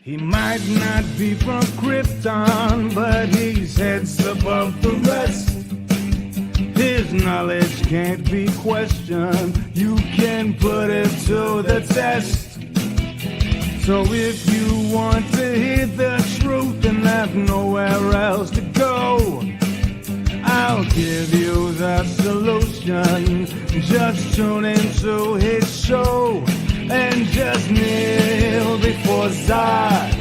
He might not be from Krypton, but he's heads above the rest. His knowledge can't be questioned. You can put it to the test. So if you want to hear the truth and have nowhere else to go, I'll give you the solution. Just tune into his show and just kneel before Zod.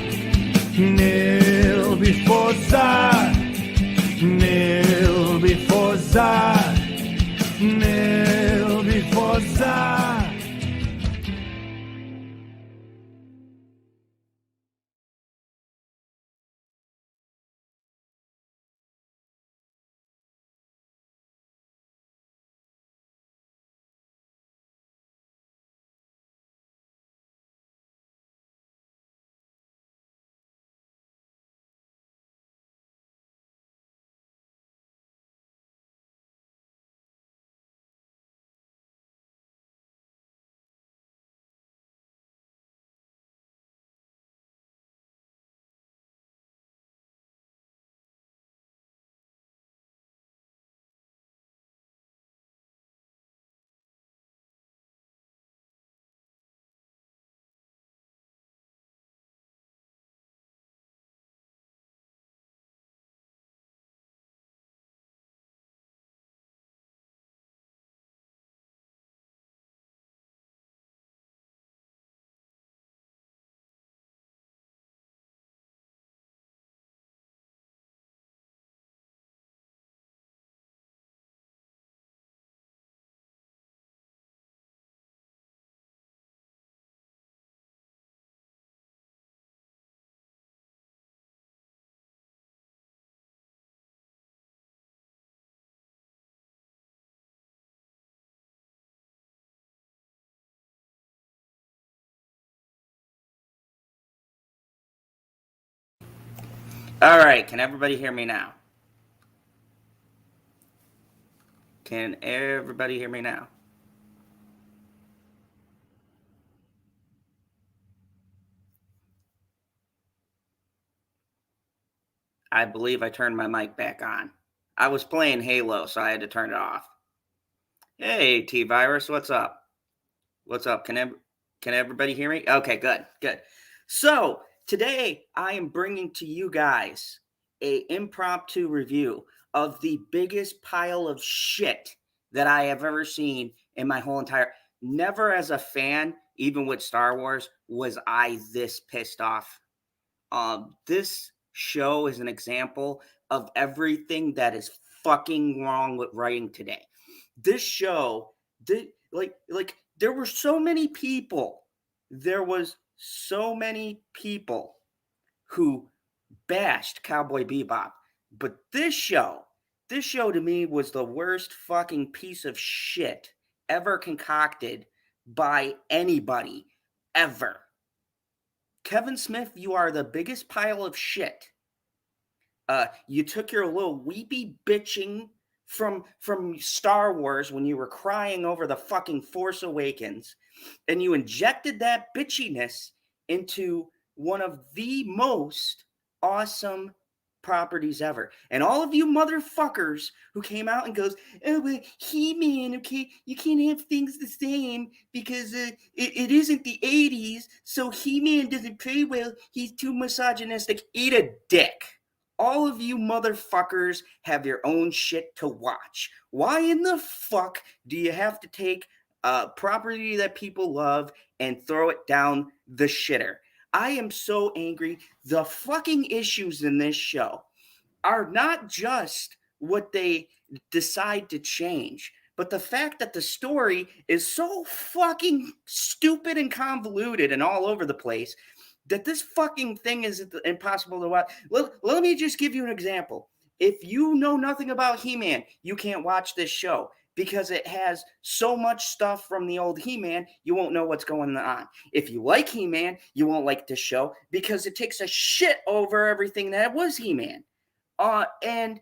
Kneel before Zod. Kneel before Zod. Kneel before Zod. All right, can everybody hear me now? Can everybody hear me now? I believe I turned my mic back on. I was playing Halo, so I had to turn it off. Hey, T-Virus, what's up? What's up? Can everybody hear me? Okay, good. So, today I am bringing to you guys a impromptu review of the biggest pile of shit that I have ever seen in my whole entire... Never as a fan, even with Star Wars, was I this pissed off. This show is an example of everything that is fucking wrong with writing today. This show, there were so many people. There was so many people who bashed Cowboy Bebop. But this show to me was the worst fucking piece of shit ever concocted by anybody, ever. Kevin Smith, you are the biggest pile of shit. You took your little weepy bitching from Star Wars when you were crying over the fucking Force Awakens, and you injected that bitchiness into one of the most awesome properties ever. And all of you motherfuckers who came out and goes, oh, well, He-Man, okay, you can't have things the same because it isn't the 80s, so He-Man doesn't play well, he's too misogynistic. Eat a dick. All of you motherfuckers have your own shit to watch. Why in the fuck do you have to take a property that people love and throw it down the shitter? I am so angry. The fucking issues in this show are not just what they decide to change, but the fact that the story is so fucking stupid and convoluted and all over the place that this fucking thing is impossible to watch. Let me just give you an example. If you know nothing about He-Man, you can't watch this show because it has so much stuff from the old He-Man, you won't know what's going on. If you like He-Man, you won't like this show because it takes a shit over everything that was He-Man. And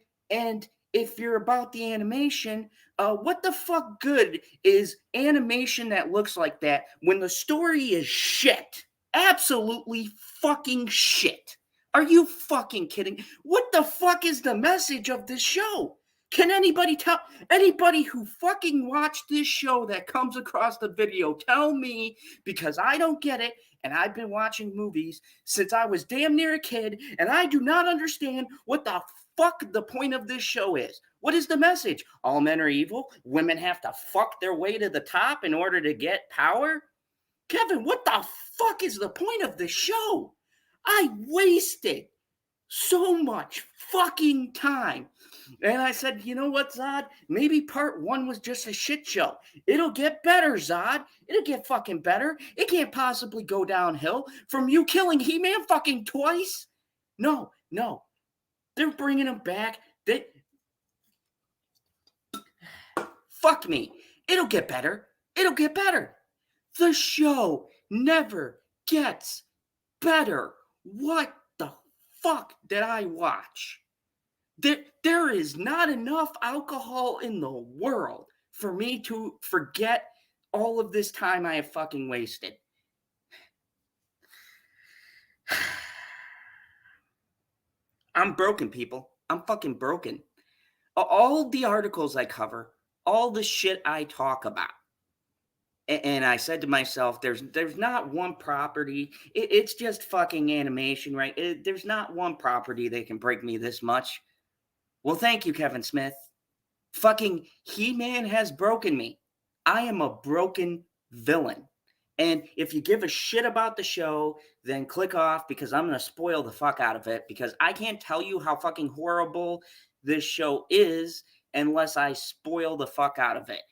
if you're about the animation, what the fuck good is animation that looks like that when the story is shit? Absolutely fucking shit. Are you fucking kidding? What the fuck is the message of this show? Can anybody tell, anybody who fucking watched this show that comes across the video, tell me, because I don't get it, and I've been watching movies since I was damn near a kid, and I do not understand what the fuck the point of this show is. What is the message? All men are evil? Women have to fuck their way to the top in order to get power? Kevin, what the fuck is the point of the show? I wasted so much fucking time. And I said, you know what, Zod? Maybe part 1 was just a shit show. It'll get better, Zod. It'll get fucking better. It can't possibly go downhill from you killing He-Man fucking twice. No. They're bringing him back. Fuck me. It'll get better. It'll get better. The show never gets better. What the fuck did I watch? There is not enough alcohol in the world for me to forget all of this time I have fucking wasted. I'm broken, people. I'm fucking broken. All the articles I cover, all the shit I talk about. And I said to myself, there's not one property. It's just fucking animation, right? There's not one property that can break me this much. Well, thank you, Kevin Smith. Fucking He-Man has broken me. I am a broken villain. And if you give a shit about the show, then click off, because I'm going to spoil the fuck out of it, because I can't tell you how fucking horrible this show is unless I spoil the fuck out of it.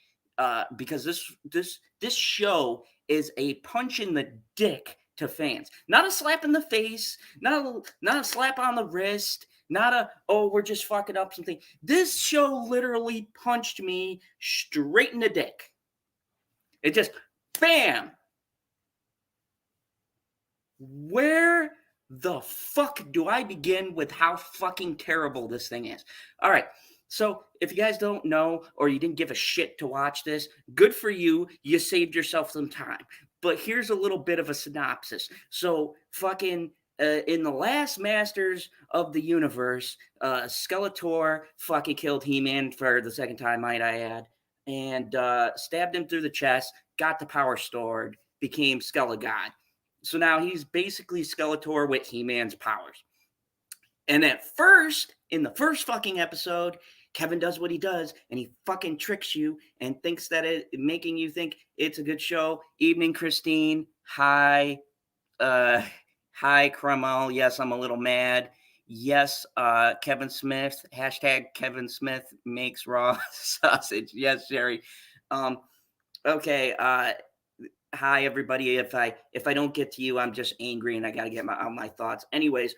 Because this show is a punch in the dick to fans. Not a slap in the face, not a slap on the wrist, not a, oh, we're just fucking up something. This show literally punched me straight in the dick. It just, bam! Where the fuck do I begin with how fucking terrible this thing is? All right. So if you guys don't know, or you didn't give a shit to watch this, good for you. You saved yourself some time. But here's a little bit of a synopsis. So fucking in the last Masters of the Universe, Skeletor fucking killed He-Man for the second time, might I add, and stabbed him through the chest, got the power stored, became Skelegod. So now he's basically Skeletor with He-Man's powers. And at first, in the first fucking episode, Kevin does what he does, and he fucking tricks you and thinks that making you think it's a good show. Evening, Christine. Hi. Hi, Kremel. Yes, I'm a little mad. Yes, Kevin Smith. Hashtag Kevin Smith makes raw sausage. Yes, Sherry. Okay. Hi, everybody. If I don't get to you, I'm just angry, and I got to get my thoughts. Anyways,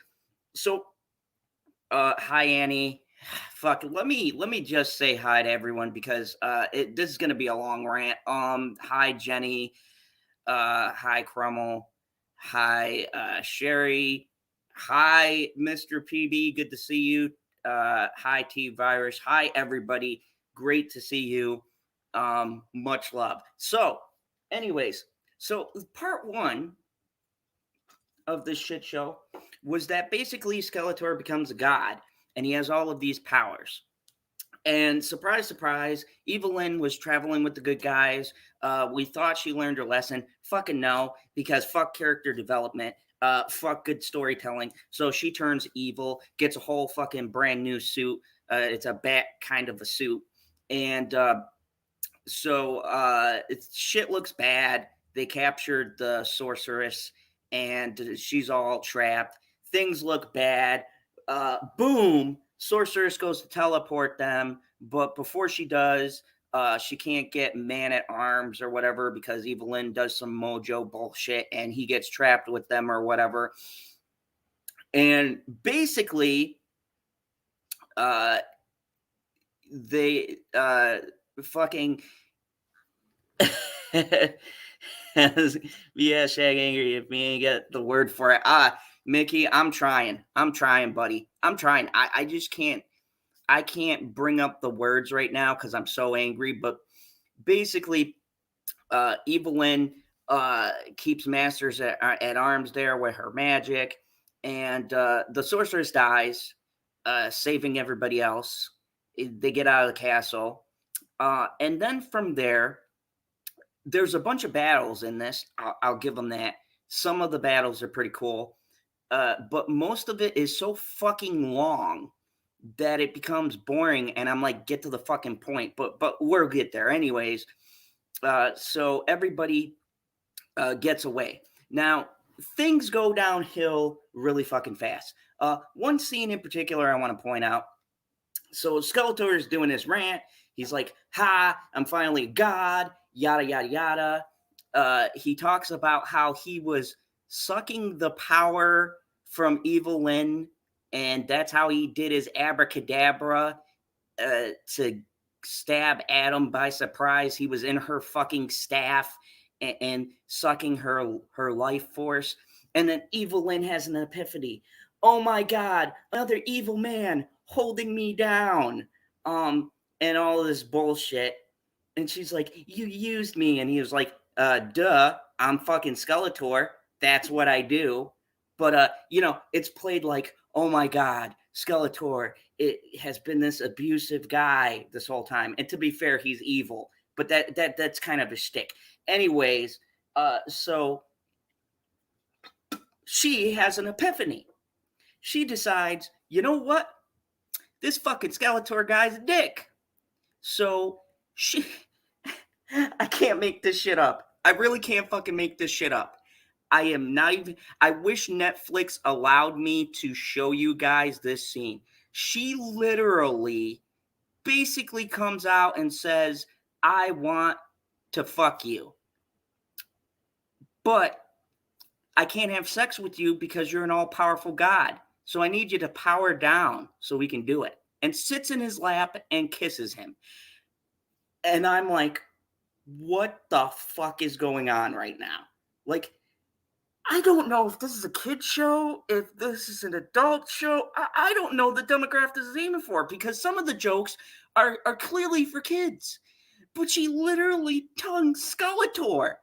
so hi, Annie. Fuck, let me just say hi to everyone, because this is gonna be a long rant. Hi, Jenny. Hi, Crummel. Hi, Sherry. Hi, Mr. PB. Good to see you. Hi, T Virus. Hi, everybody. Great to see you. Much love. So, anyways, so part 1 of this shit show was that basically Skeletor becomes a god, and he has all of these powers. And surprise, surprise, Evelyn was traveling with the good guys. We thought she learned her lesson. Fucking no, because fuck character development. Fuck good storytelling. So she turns evil, gets a whole fucking brand new suit. It's a bat kind of a suit. And so shit looks bad. They captured the sorceress, and she's all trapped. Things look bad. Boom, sorceress goes to teleport them, but before she does, she can't get Man-at-Arms or whatever, because Evelyn does some mojo bullshit, and he gets trapped with them or whatever. And basically, they fucking yeah, Shag angry if me ain't get the word for it. Mickey, I'm trying, buddy. I'm trying. I just can't. I can't bring up the words right now because I'm so angry. But basically, Evelyn keeps Masters at arms there with her magic, and the sorceress dies, saving everybody else. They get out of the castle, and then from there's a bunch of battles in this. I'll give them that. Some of the battles are pretty cool, but most of it is so fucking long that it becomes boring, and I'm like, get to the fucking point. But we'll get there anyways. So everybody gets away. Now, things go downhill really fucking fast. One scene in particular I want to point out. So Skeletor is doing this rant. He's like, ha, I'm finally a god, yada, yada, yada. He talks about how he was sucking the power from Evelyn, and that's how he did his abracadabra to stab Adam by surprise. He was in her fucking staff and sucking her life force. And then Evelyn has an epiphany. Oh my God, another evil man holding me down. And all this bullshit. And she's like, you used me. And he was like, duh, I'm fucking Skeletor. That's what I do. But, it's played like, oh my God, Skeletor, it has been this abusive guy this whole time. And to be fair, he's evil. But that's kind of a shtick. Anyways, so she has an epiphany. She decides, you know what? This fucking Skeletor guy's a dick. So I can't make this shit up. I really can't fucking make this shit up. I wish Netflix allowed me to show you guys this scene. She literally basically comes out and says, I want to fuck you. But I can't have sex with you because you're an all-powerful god. So I need you to power down so we can do it. And sits in his lap and kisses him. And I'm like, what the fuck is going on right now? Like, I don't know if this is a kid show, if this is an adult show. I don't know the demographic this is aiming for, because some of the jokes are clearly for kids. But she literally tongued Skeletor.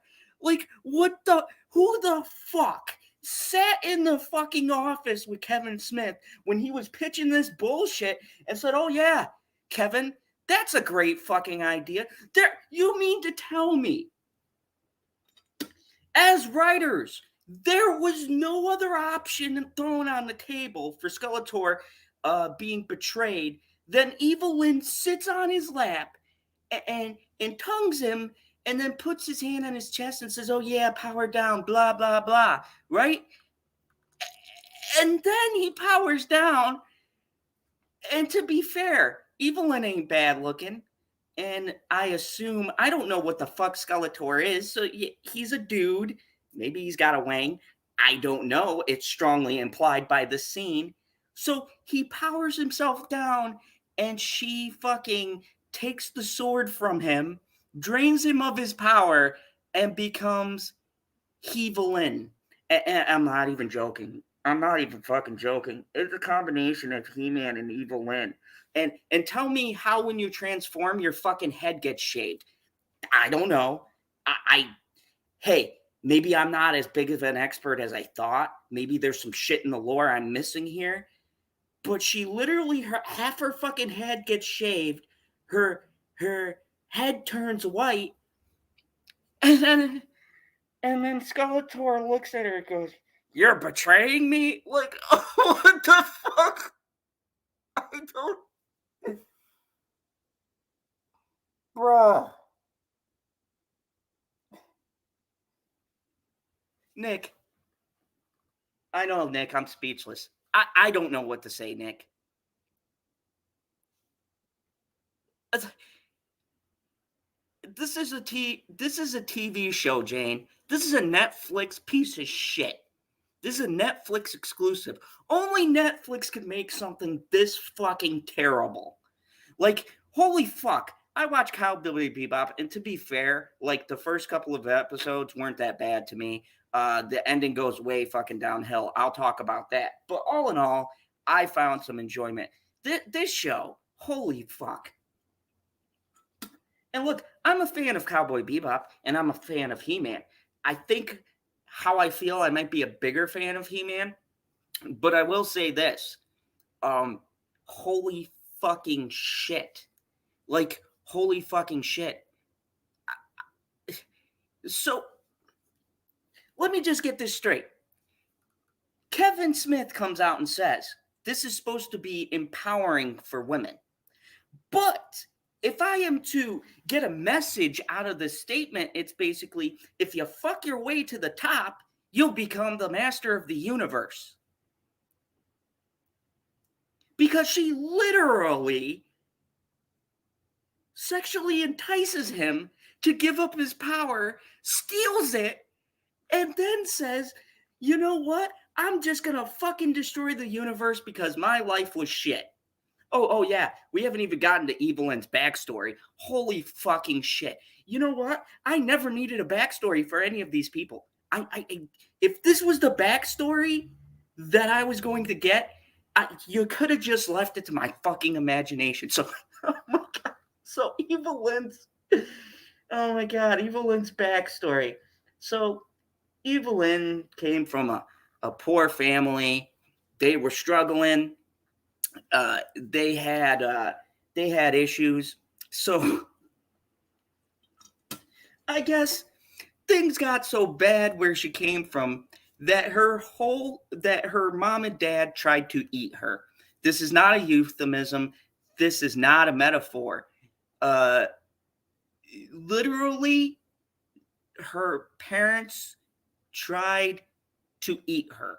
Like, who the fuck sat in the fucking office with Kevin Smith when he was pitching this bullshit and said, oh yeah, Kevin, that's a great fucking idea. You mean to tell me, as writers, there was no other option thrown on the table for Skeletor being betrayed than Evelyn sits on his lap and tongues him and then puts his hand on his chest and says, oh yeah, power down, blah, blah, blah, right? And then he powers down. And to be fair, Evelyn ain't bad looking. And I don't know what the fuck Skeletor is. So he's a dude. Maybe he's got a wang. I don't know. It's strongly implied by the scene. So he powers himself down and she fucking takes the sword from him, drains him of his power, and becomes Evelyn. And I'm not even joking. I'm not even fucking joking. It's a combination of He-Man and Evelyn. And tell me how when you transform, your fucking head gets shaved. I don't know. Hey, maybe I'm not as big of an expert as I thought. Maybe there's some shit in the lore I'm missing here. But she literally, half her fucking head gets shaved. Her head turns white. And then Skeletor looks at her and goes, you're betraying me? Like, what the fuck? I don't... Bruh. Nick. I know, Nick, I'm speechless. I don't know what to say, Nick. This is a TV show, Jane. This is a Netflix piece of shit. This is a Netflix exclusive. Only Netflix could make something this fucking terrible. Like, holy fuck. I watched Cowboy Bebop, and to be fair, like, the first couple of episodes weren't that bad to me. The ending goes way fucking downhill. I'll talk about that. But all in all, I found some enjoyment. This show, holy fuck. And look, I'm a fan of Cowboy Bebop, and I'm a fan of He-Man. I think how I feel, I might be a bigger fan of He-Man, but I will say this. Holy fucking shit. Like, holy fucking shit. So, let me just get this straight. Kevin Smith comes out and says, this is supposed to be empowering for women. But if I am to get a message out of this statement, it's basically, if you fuck your way to the top, you'll become the master of the universe. Because she literally sexually entices him to give up his power, steals it, and then says, you know what? I'm just gonna fucking destroy the universe because my life was shit. Oh yeah, we haven't even gotten to Evelyn's backstory. Holy fucking shit. You know what? I never needed a backstory for any of these people. If this was the backstory that I was going to get, you could have just left it to my fucking imagination. So, oh my god. So Evelyn's, oh my god, Evelyn's backstory. So Evelyn came from a poor family. They were struggling. They had issues. So I guess things got so bad where she came from that her mom and dad tried to eat her. This is not a euphemism. This is not a metaphor. Literally, her parents tried to eat her.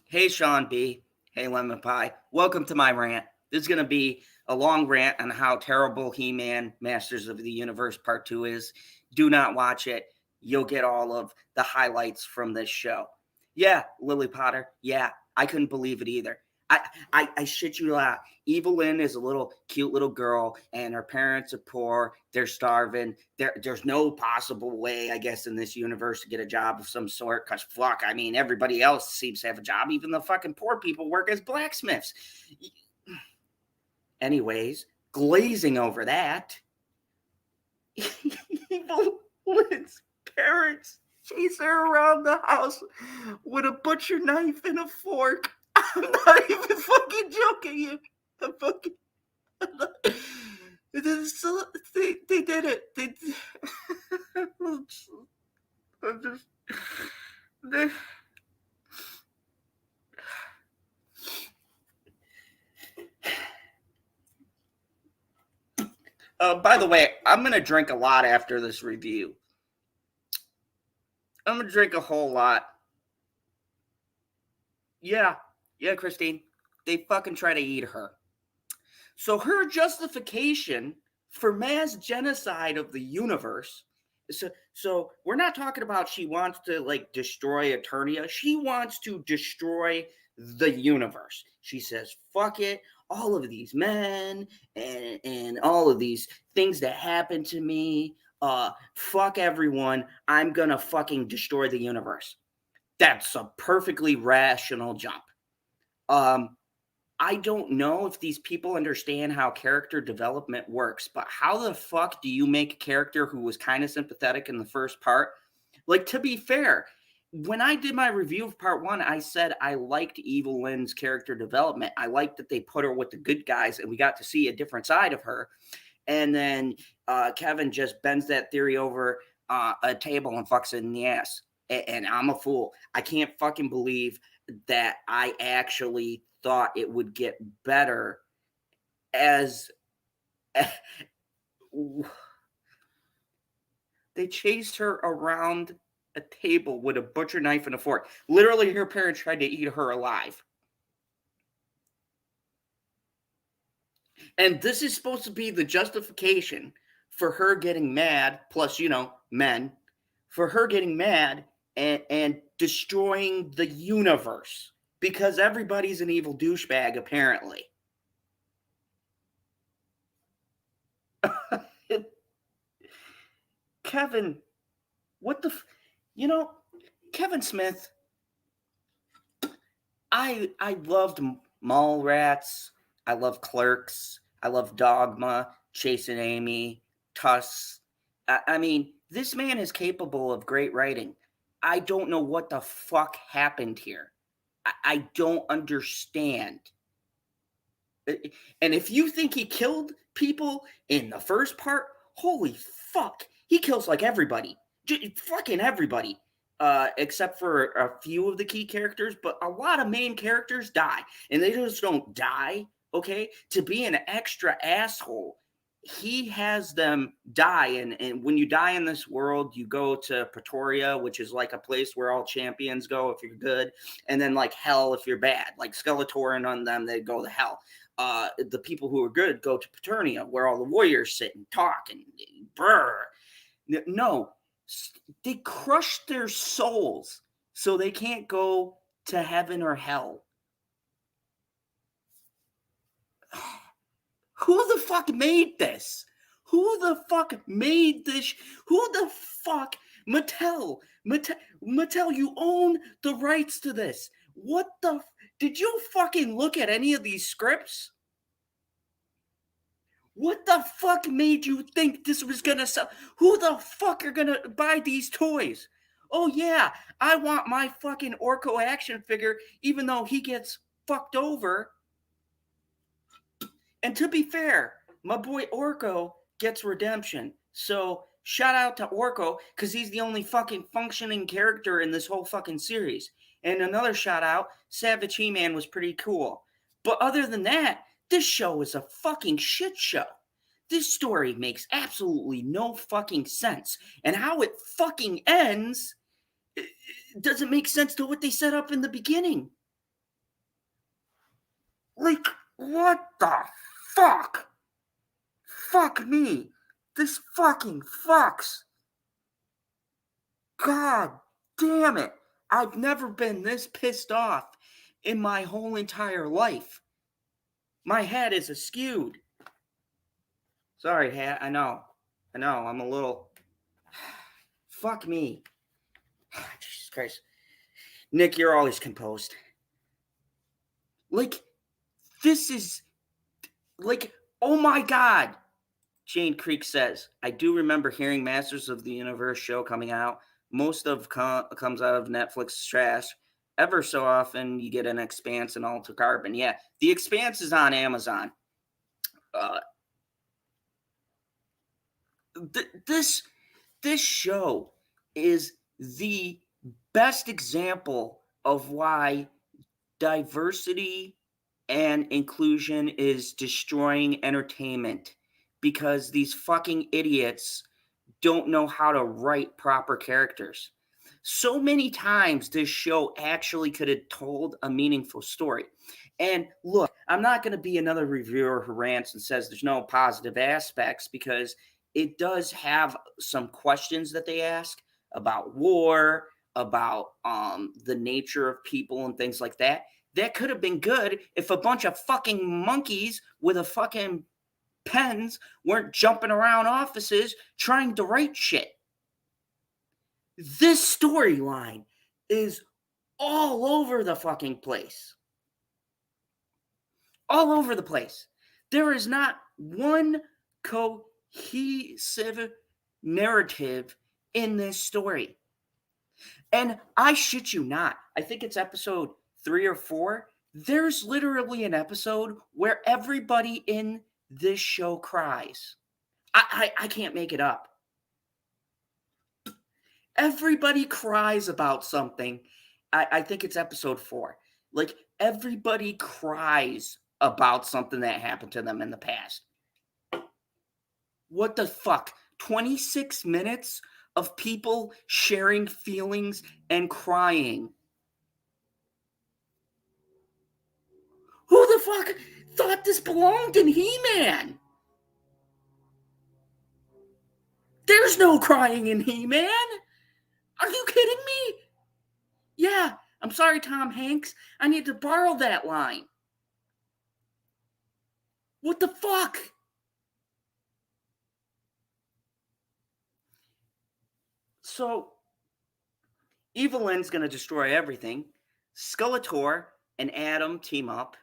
Hey, Sean B. Hey, Lemon Pie. Welcome to my rant. This is going to be a long rant on how terrible He-Man Masters of the Universe Part 2 is. Do not watch it. You'll get all of the highlights from this show. Yeah, Lily Potter. Yeah, I couldn't believe it either. I shit you not. Evelyn is a little cute little girl, and her parents are poor. They're starving. There's no possible way, I guess, in this universe to get a job of some sort. Because fuck, I mean, everybody else seems to have a job. Even the fucking poor people work as blacksmiths. Anyways, glazing over that, Evelyn's parents chase her around the house with a butcher knife and a fork. I'm not even fucking joking you. I'm fucking. So they did it. I'm just. They. By the way, I'm gonna drink a lot after this review. I'm gonna drink a whole lot. Yeah, Christine. They fucking try to eat her. So her justification for mass genocide of the universe. So we're not talking about she wants to like destroy Eternia. She wants to destroy the universe. She says, fuck it. All of these men and all of these things that happen to me. Fuck everyone. I'm gonna fucking destroy the universe. That's a perfectly rational jump. I don't know if these people understand how character development works, but how the fuck do you make a character who was kind of sympathetic in the first part? Like, to be fair, when I did my review of part 1, I said I liked Evelyn's character development. I liked that they put her with the good guys and we got to see a different side of her. And then Kevin just bends that theory over a table and fucks it in the ass. And I'm a fool. I can't fucking believe that I actually thought it would get better as they chased her around a table with a butcher knife and a fork. Literally, her parents tried to eat her alive. And this is supposed to be the justification for her getting mad, plus, men, for her getting mad and destroying the universe. Because everybody's an evil douchebag, apparently. Kevin, what the... Kevin Smith, I loved Mallrats. I love Clerks. I love Dogma, Chasing Amy, tusks. I mean, this man is capable of great writing. I don't know what the fuck happened here. I don't understand. And if you think he killed people in the first part, holy fuck. He kills like everybody. Fucking everybody. Except for a few of the key characters, but a lot of main characters die. And they just don't die, okay? To be an extra asshole, he has them die. And when you die in this world, you go to Pretoria, which is like a place where all champions go if you're good. And then like hell if you're bad. Like Skeletor and on them, they go to hell. The people who are good go to Eternia, where all the warriors sit and talk and brr. No, they crush their souls so they can't go to heaven or hell. Who the fuck made this? Who the fuck made this? Who the fuck? Mattel, you own the rights to this. What the? Did you fucking look at any of these scripts? What the fuck made you think this was gonna sell? Who the fuck are gonna buy these toys? Oh yeah, I want my fucking Orko action figure, even though he gets fucked over. And to be fair, my boy Orko gets redemption. So shout out to Orko, because he's the only fucking functioning character in this whole fucking series. And another shout out, Savage He-Man was pretty cool. But other than that, this show is a fucking shit show. This story makes absolutely no fucking sense. And how it fucking ends doesn't make sense to what they set up in the beginning. Like, what the fuck? Fuck me. This fucking fucks. God damn it. I've never been this pissed off in my whole entire life. My head is askewed. Sorry, Hat. I know. I'm a little... Fuck me. Jesus Christ. Nick, you're always composed. Like, this is... Like, oh my God. Jane Creek says, I do remember hearing Masters of the Universe show coming out. Most of comes out of Netflix trash. Ever so often, you get an Expanse and Alter Carbon. Yeah, the Expanse is on Amazon. This show is the best example of why diversity and inclusion is destroying entertainment, because these fucking idiots don't know how to write proper characters. So many times this show actually could have told a meaningful story. And look, I'm not going to be another reviewer who rants and says there's no positive aspects, because it does have some questions that they ask about war, about the nature of people and things like that. That could have been good if a bunch of fucking monkeys with a fucking pens weren't jumping around offices trying to write shit. This storyline is all over the fucking place. All over the place. There is not one cohesive narrative in this story. And I shit you not, I think it's episode 3 or 4. There's literally an episode where everybody in this show cries. I can't make it up. Everybody cries about something. I think it's episode 4. Like, everybody cries about something that happened to them in the past. What the fuck? 26 minutes of people sharing feelings and crying. Who the fuck thought this belonged in He-Man? There's no crying in He-Man. Are you kidding me? Yeah, I'm sorry, Tom Hanks. I need to borrow that line. What the fuck? So, Evelyn's going to destroy everything. Skeletor and Adam team up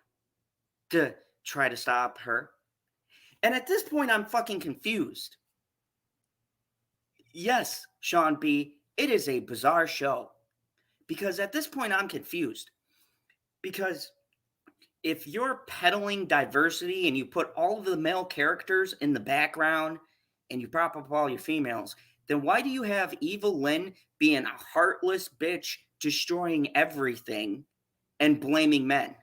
to try to stop her. And at this point, I'm fucking confused. Yes, Sean B., it is a bizarre show. Because at this point, I'm confused. Because if you're peddling diversity and you put all of the male characters in the background and you prop up all your females, then why do you have Evelyn being a heartless bitch, destroying everything and blaming men?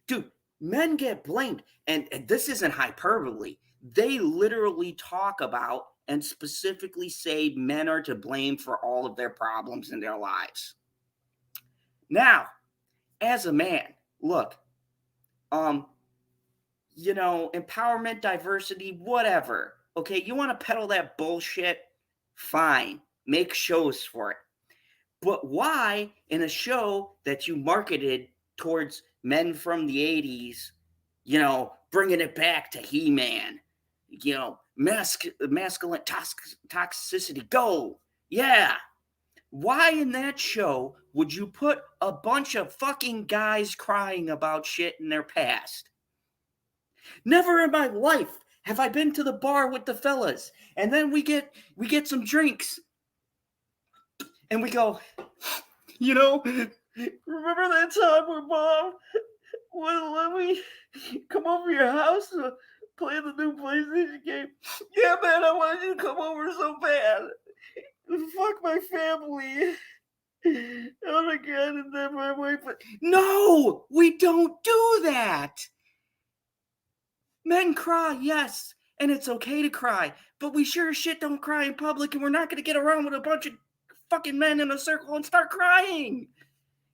Dude, men get blamed. And this isn't hyperbole. They literally talk about and specifically say men are to blame for all of their problems in their lives. Now, as a man, look, empowerment, diversity, whatever. Okay, you want to peddle that bullshit? Fine. Make shows for it. But why, in a show that you marketed towards men from the 80s, bringing it back to He-Man, masculine toxicity, go. Yeah. Why in that show would you put a bunch of fucking guys crying about shit in their past? Never in my life have I been to the bar with the fellas, and then we get some drinks, and we go, remember that time where Mom wouldn't let me come over your house to play the new PlayStation game? Yeah, man, I wanted you to come over so bad. Fuck my family. Oh my God, and then my wife. No, we don't do that. Men cry, yes, and it's okay to cry, but we sure as shit don't cry in public, and we're not going to get around with a bunch of fucking men in a circle and start crying.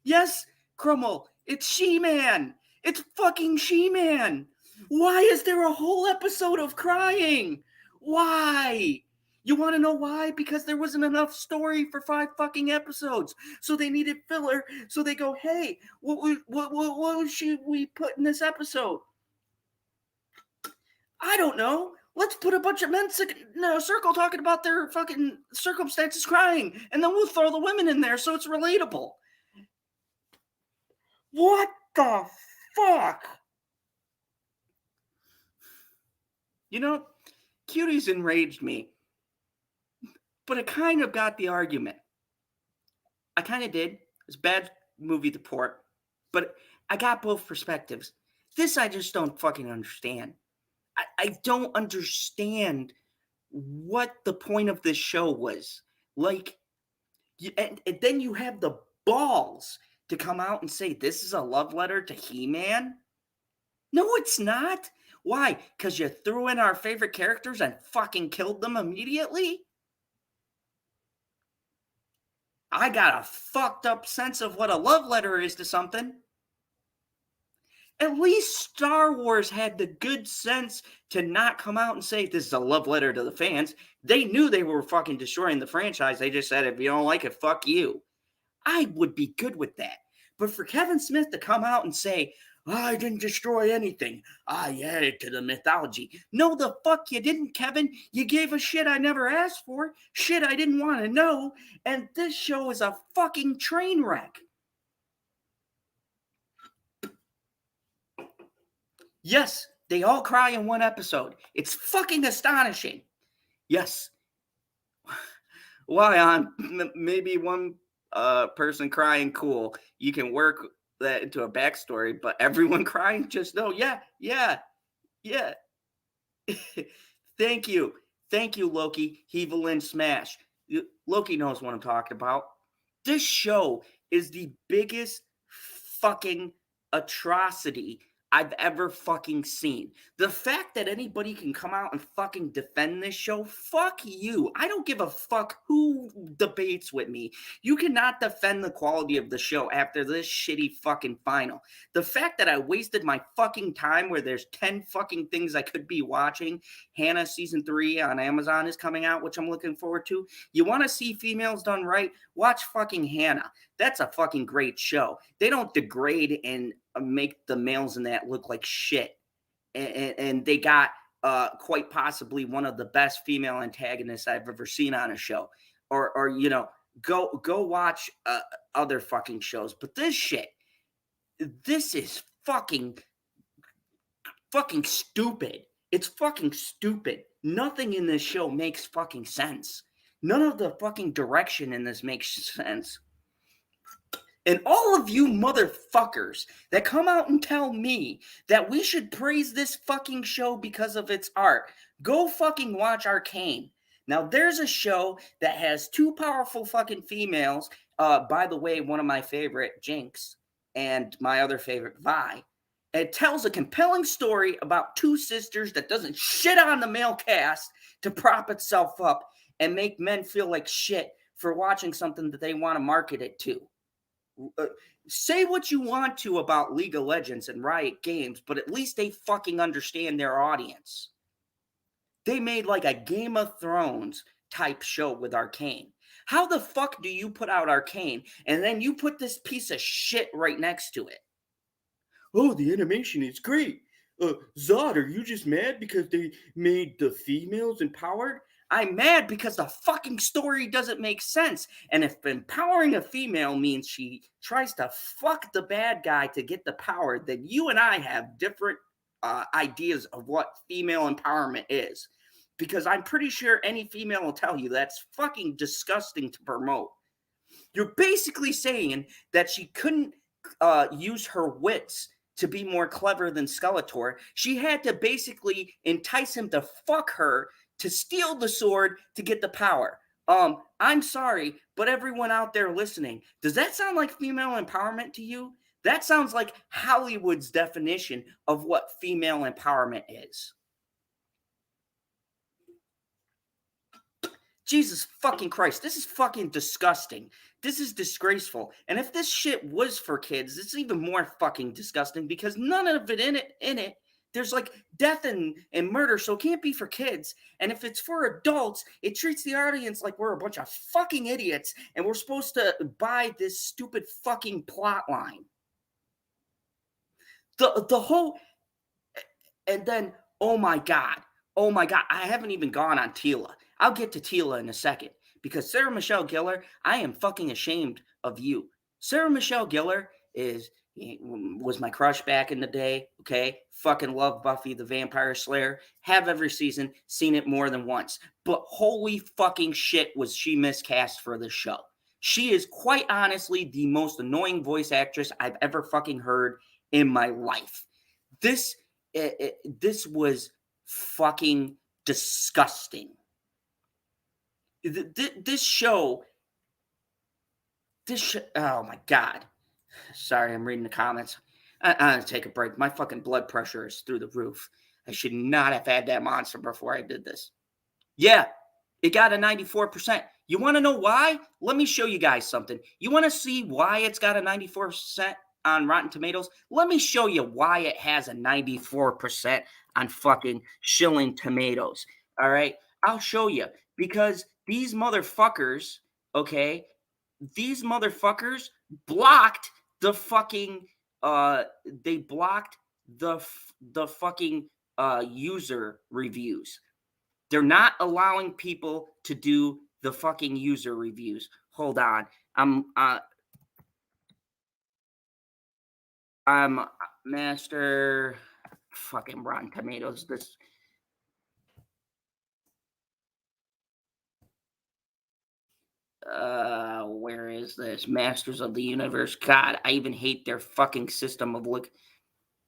Yes, Crummel, it's She-Man. It's fucking She-Man. Why is there a whole episode of crying? Why? You want to know why? Because there wasn't enough story for 5 fucking episodes. So they needed filler. So they go, hey, what should we put in this episode? I don't know. Let's put a bunch of men in a circle talking about their fucking circumstances crying, and then we'll throw the women in there so it's relatable. What the fuck? Cuties enraged me, but I kind of got the argument. I kind of did. It's a bad movie to port, but I got both perspectives. This I just don't fucking understand. I don't understand what the point of this show was. Like, and then you have the balls to come out and say this is a love letter to He-Man? No, it's not. Why? Because you threw in our favorite characters and fucking killed them immediately? I got a fucked up sense of what a love letter is to something. At least Star Wars had the good sense to not come out and say this is a love letter to the fans. They knew they were fucking destroying the franchise. They just said, if you don't like it, fuck you. I would be good with that. But for Kevin Smith to come out and say, I didn't destroy anything. I added to the mythology. No, the fuck you didn't, Kevin. You gave a shit I never asked for, shit I didn't want to know, and this show is a fucking train wreck. Yes, they all cry in one episode. It's fucking astonishing. Yes. Why on maybe one person crying, cool. You can work that into a backstory, but everyone crying, just no. Yeah. Thank you, Loki. Evelyn Smash. Loki knows what I'm talking about. This show is the biggest fucking atrocity I've ever fucking seen. The fact that anybody can come out and fucking defend this show, fuck you. I don't give a fuck who debates with me. You cannot defend the quality of the show after this shitty fucking final. The fact that I wasted my fucking time where there's 10 fucking things I could be watching. Hannah season 3 on Amazon is coming out, which I'm looking forward to. You want to see females done right? Watch fucking Hannah. That's a fucking great show. They don't degrade and make the males in that look like shit. And they got quite possibly one of the best female antagonists I've ever seen on a show. Or go watch other fucking shows. But this shit, this is fucking stupid. It's fucking stupid. Nothing in this show makes fucking sense. None of the fucking direction in this makes sense. And all of you motherfuckers that come out and tell me that we should praise this fucking show because of its art, go fucking watch Arcane. Now, there's a show that has two powerful fucking females. By the way, one of my favorite, Jinx, and my other favorite, Vi. It tells a compelling story about two sisters that doesn't shit on the male cast to prop itself up and make men feel like shit for watching something that they want to market it to. Say what you want to about League of Legends and Riot Games, but at least they fucking understand their audience. They made like a Game of Thrones type show with Arcane. How the fuck do you put out Arcane and then you put this piece of shit right next to it? Oh, the animation is great. Zod, are you just mad because they made the females empowered? I'm mad because the fucking story doesn't make sense. And if empowering a female means she tries to fuck the bad guy to get the power, then you and I have different ideas of what female empowerment is. Because I'm pretty sure any female will tell you that's fucking disgusting to promote. You're basically saying that she couldn't use her wits to be more clever than Skeletor. She had to basically entice him to fuck her to steal the sword to get the power. I'm sorry, but everyone out there listening, does that sound like female empowerment to you? That sounds like Hollywood's definition of what female empowerment is. Jesus fucking Christ, this is fucking disgusting. This is disgraceful. And if this shit was for kids, it's even more fucking disgusting because none of it in it, there's like death and murder, so it can't be for kids. And if it's for adults, it treats the audience like we're a bunch of fucking idiots and we're supposed to buy this stupid fucking plot line. The whole, and then, oh my God, I haven't even gone on Teela. I'll get to Teela in a second because Sarah Michelle Gellar, I am fucking ashamed of you. Sarah Michelle Gellar was my crush back in the day, okay? Fucking love Buffy the Vampire Slayer. Have every season, seen it more than once. But holy fucking shit was she miscast for this show. She is quite honestly the most annoying voice actress I've ever fucking heard in my life. This was fucking disgusting. This show, oh my God. Sorry, I'm reading the comments. I'm going to take a break. My fucking blood pressure is through the roof. I should not have had that monster before I did this. Yeah, it got a 94%. You want to know why? Let me show you guys something. You want to see why it's got a 94% on Rotten Tomatoes? Let me show you why it has a 94% on fucking Shilling Tomatoes. All right? I'll show you. Because these motherfuckers, okay, blocked the fucking, they blocked the fucking user reviews. They're not allowing people to do the fucking user reviews. Hold on. I'm master fucking Rotten Tomatoes. This. Where is this? Masters of the Universe. God, I even hate their fucking system of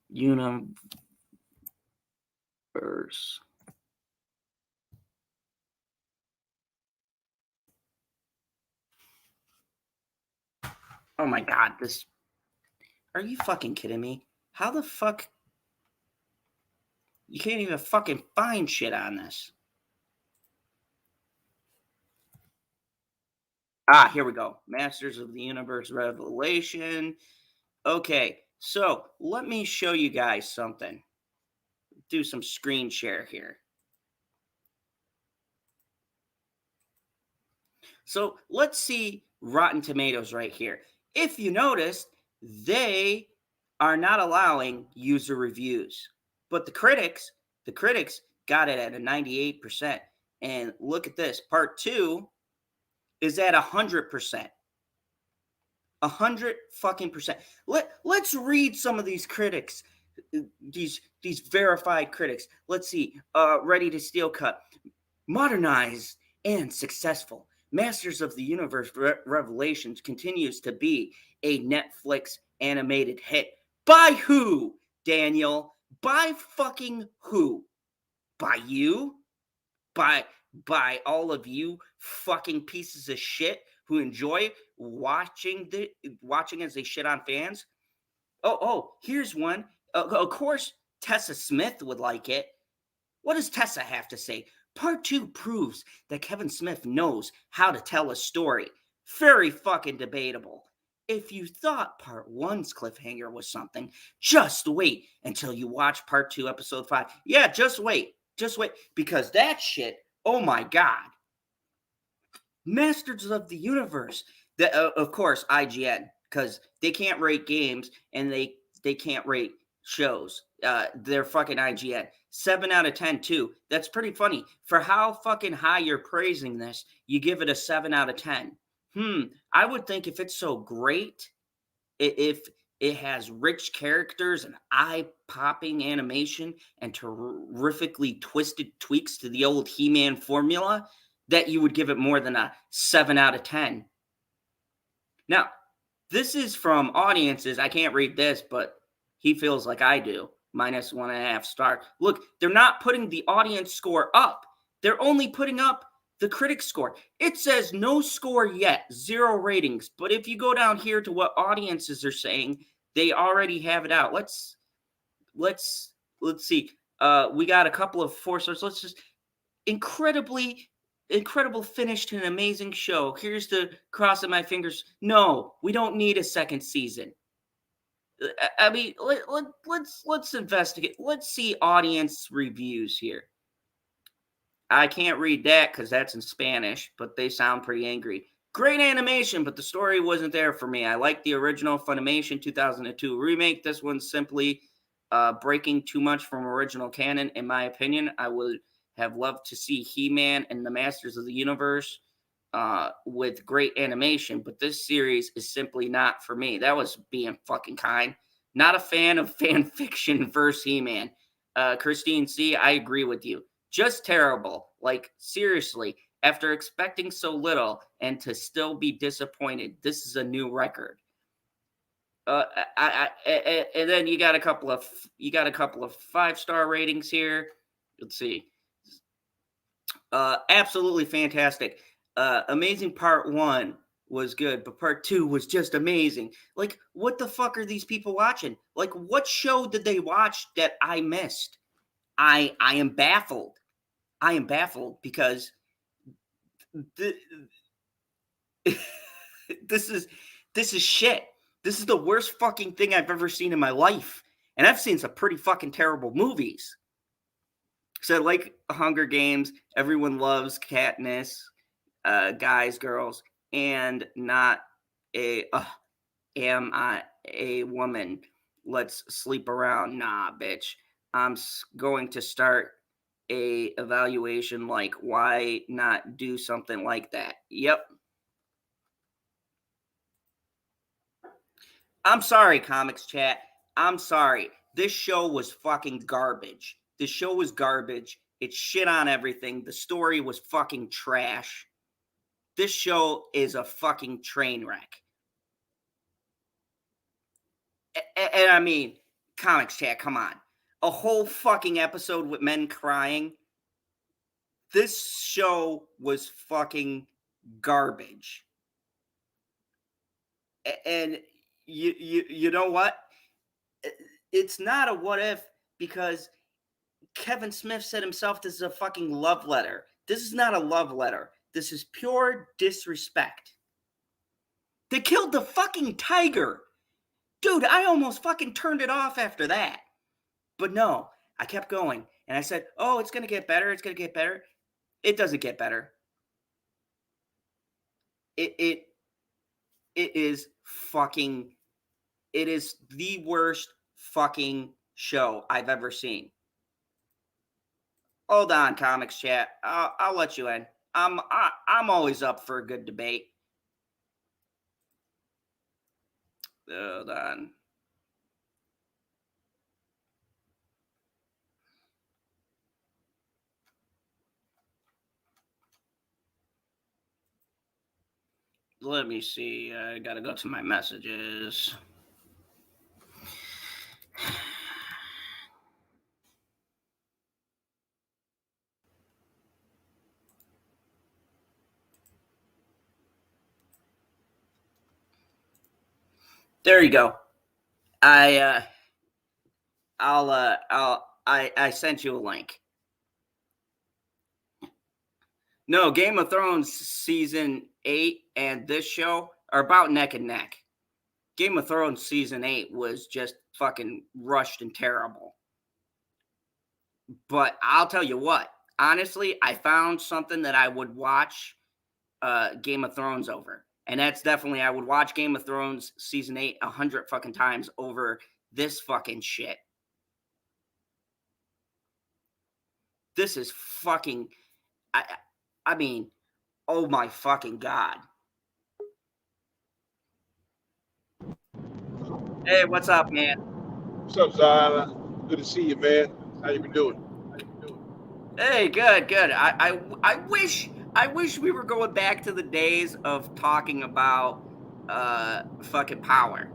universe. Oh my God, this. Are you fucking kidding me? How the fuck? You can't even fucking find shit on this. Ah, here we go. Masters of the Universe Revelation. Okay, so let me show you guys something. Do some screen share here. So let's see Rotten Tomatoes right here. If you noticed, they are not allowing user reviews. But the critics got it at a 98%. And look at this. Part 2 is at 100%. 100 fucking percent. Let's read some of these critics. These verified critics. Let's see. Ready to Steel Cut. Modernized and successful. Masters of the Universe Revelations continues to be a Netflix animated hit. By who, Daniel? By fucking who? By you? By all of you fucking pieces of shit who enjoy watching as they shit on fans? Here's one. Of course, Tessa Smith would like it. What does Tessa have to say? Part 2 proves that Kevin Smith knows how to tell a story. Very fucking debatable. If you thought part 1's cliffhanger was something, just wait until you watch part 2, episode 5. Yeah, just wait. Just wait. Because that shit, oh my God. Masters of the Universe. Of course, IGN, because they can't rate games and they can't rate shows. They're fucking IGN. 7 out of 10 too. That's pretty funny. For how fucking high you're praising this, you give it a 7 out of 10. I would think if it's so great, if it has rich characters and eye-popping animation and terrifically twisted tweaks to the old He-Man formula, that you would give it more than a 7 out of 10. Now, this is from audiences. I can't read this, but he feels like I do. -1.5 star. Look, they're not putting the audience score up. They're only putting up the critic score. It says no score yet, 0 ratings. But if you go down here to what audiences are saying, they already have it out. Let's see. We got a couple of 4 stars. Let's just incredible finish to an amazing show. Here's the crossing my fingers. No, we don't need a second season. I mean, let's investigate. Let's see audience reviews here. I can't read that because that's in Spanish, but they sound pretty angry. Great animation, but the story wasn't there for me. I like the original Funimation 2002 remake. This one's simply breaking too much from original canon, in my opinion. I would have loved to see He-Man and the Masters of the Universe with great animation, but this series is simply not for me. That was being fucking kind. Not a fan of fan fiction versus He-Man. Christine C., I agree with you. Just terrible. Like, seriously, after expecting so little and to still be disappointed, this is a new record. And then you got a couple of 5-star ratings here. Let's see. Absolutely fantastic. Amazing part 1 was good, but part 2 was just amazing. Like, what the fuck are these people watching? Like, what show did they watch that I missed? I am baffled. I am baffled because this is shit. This is the worst fucking thing I've ever seen in my life. And I've seen some pretty fucking terrible movies. So like Hunger Games, everyone loves Katniss, guys, girls, and not am I a woman? Let's sleep around. Nah, bitch. I'm going to start a evaluation like, why not do something like that? Yep. I'm sorry, Comics Chat. I'm sorry. This show was fucking garbage. This show was garbage. It shit on everything. The story was fucking trash. This show is a fucking train wreck. And I mean, Comics Chat, come on. A whole fucking episode with men crying. This show was fucking garbage. And you know what? It's not a what if, because Kevin Smith said himself this is a fucking love letter. This is not a love letter. This is pure disrespect. They killed the fucking tiger. Dude, I almost fucking turned it off after that. But no, I kept going. And I said, oh, it's going to get better. It's going to get better. It doesn't get better. It is fucking, it is the worst fucking show I've ever seen. Hold on, Comics Chat. I'll let you in. I'm always up for a good debate. Hold on. let me see. I gotta go to my messages. There you go. I sent you a link. No, Game of Thrones season 8 and this show are about neck and neck. Game of Thrones season 8 was just fucking rushed and terrible. But I'll tell you what, honestly, I found something that I would watch Game of Thrones over. And that's definitely, I would watch Game of Thrones season 8 100 fucking times over this fucking shit. This is fucking, I mean, oh my fucking God. Hey, what's up, man? What's up, Zion? Good to see you, man. How you been doing? Hey, good. I wish we were going back to the days of talking about fucking power.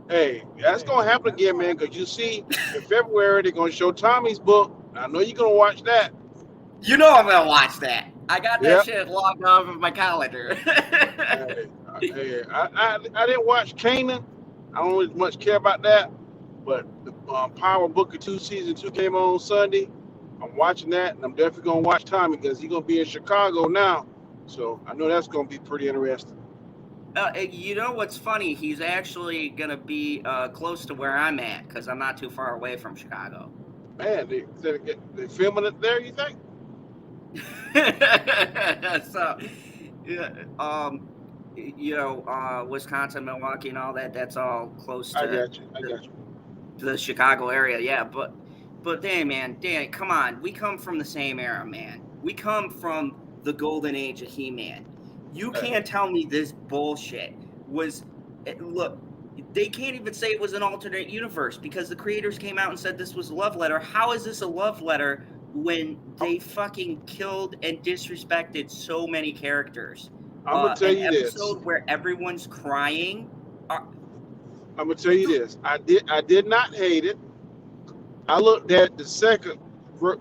Hey, that's gonna happen again, man. Cause you see, in February they're gonna show Tommy's book. I know you're gonna watch that. You know I'm gonna watch that. I got that Yep. shit logged off of my calendar. Hey, I didn't watch Canaan. I don't really much care about that. But the Power Book of 2 season 2 came on Sunday. I'm watching that, and I'm definitely gonna watch Tommy because he's gonna be in Chicago now. So I know that's gonna be pretty interesting. You know what's funny? He's actually gonna be close to where I'm at because I'm not too far away from Chicago. Man, they filming it there, you think? So, yeah, you know, Wisconsin, Milwaukee, and all that. That's all close to. I got you. To the Chicago area, yeah. But Dan, come on. We come from the same era, man. We come from the golden age of He-Man. You can't tell me this bullshit was. Look, they can't even say it was an alternate universe because the creators came out and said this was a love letter. How is this a love letter when they fucking killed and disrespected so many characters? I'm gonna tell you this. An episode where everyone's crying. I'm gonna tell you this. I did not hate it. I looked at the second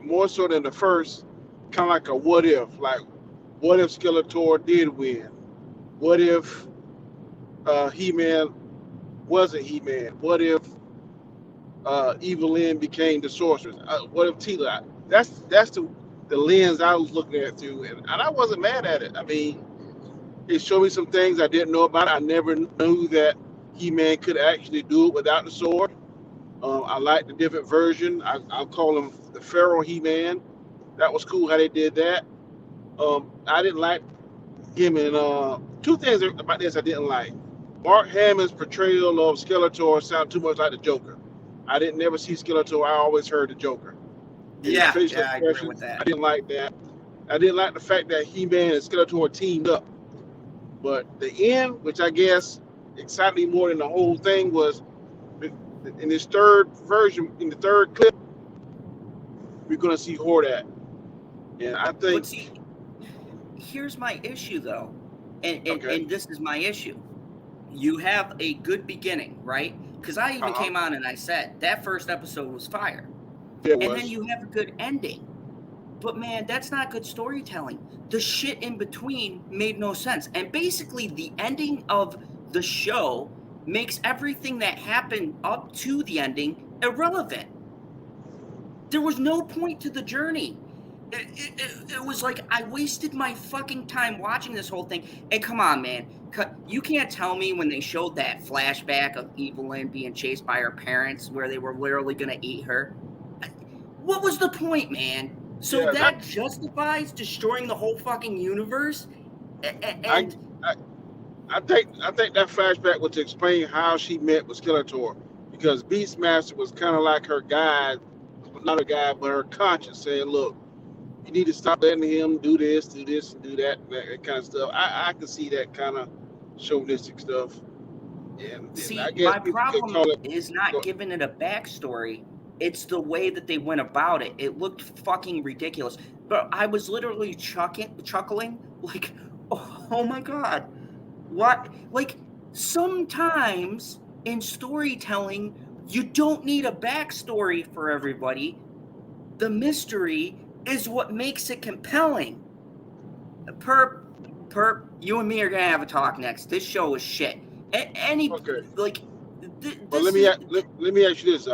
more so than the first, kind of like a what if. Like, what if Skeletor did win? What if He-Man wasn't He-Man? What if Evelyn became the sorceress? What if Teela? That's the lens I was looking at through, and I wasn't mad at it. I mean, it showed me some things I didn't know about. I never knew that He-Man could actually do it without the sword. I like the different version. I'll call him the Pharaoh He-Man. That was cool how they did that. I didn't like him in two things about this I didn't like. Mark Hamill's portrayal of Skeletor sounded too much like the Joker. I didn't never see Skeletor. I always heard the Joker. Yeah, I agree with that. I didn't like that. I didn't like the fact that He-Man and Skeletor teamed up. But the end, which I guess excited me more than the whole thing, was in this third version, in the third clip, we're going to see Hordak. And I think... But see, here's my issue, though. And this is my issue. You have a good beginning, right? Because I even came on and I said, that first episode was fire. Yeah, and then you have a good ending. But, man, that's not good storytelling. The shit in between made no sense. And basically, the ending of the show makes everything that happened up to the ending irrelevant. There was no point to the journey. It was like I wasted my fucking time watching this whole thing. And come on, man. You can't tell me when they showed that flashback of Evelyn being chased by her parents where they were literally going to eat her. What was the point, man? So that justifies destroying the whole fucking universe? And I think that flashback was to explain how she met with Skeletor, because Beastmaster was kind of like her guide, not a guide, but her conscience, saying, "Look, you need to stop letting him do this, and do that kind of stuff." I can see that kind of chauvinistic stuff. And see, I guess my problem is not giving it a backstory. It's the way that they went about it. It looked fucking ridiculous. But I was literally chuckling like, oh my God. What? Like, sometimes in storytelling, you don't need a backstory for everybody. The mystery is what makes it compelling. Perp, you and me are gonna have a talk next. This show is shit. Any Okay. like, But this is let me ask you this,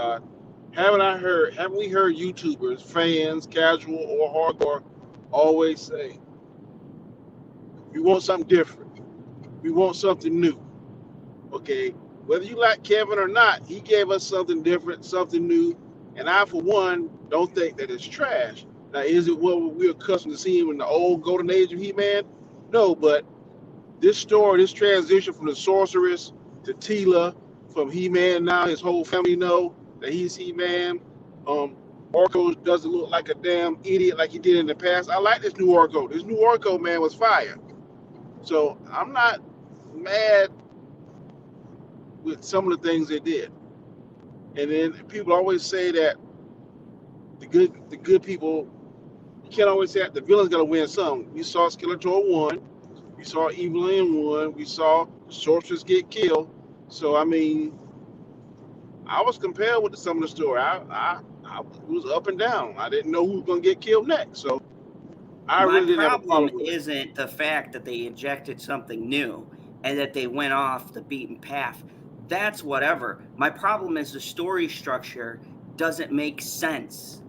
haven't we heard YouTubers, fans, casual or hardcore, always say, we want something different. We want something new. Okay. Whether you like Kevin or not, he gave us something different, something new. And I, for one, don't think that it's trash. Now, is it what we're accustomed to seeing in the old golden age of He-Man? No, but this story, this transition from the sorceress to Teela, from He-Man now, his whole family know that he's He-Man. Orko doesn't look like a damn idiot like he did in the past. I like this new Orko. This new Orko, man, was fire. So I'm not mad with some of the things they did. And then people always say that the good people, you can't always say that the villain's gonna win some. We saw Skeletor won. We saw Evelyn won. We saw the sorceress get killed. So I mean, I was compelled with some of the story. I was up and down. I didn't know who was gonna get killed next. So I my really didn't have a problem problem with it. isn't the fact that they injected something new and that they went off the beaten path. That's whatever. My problem is the story structure doesn't make sense.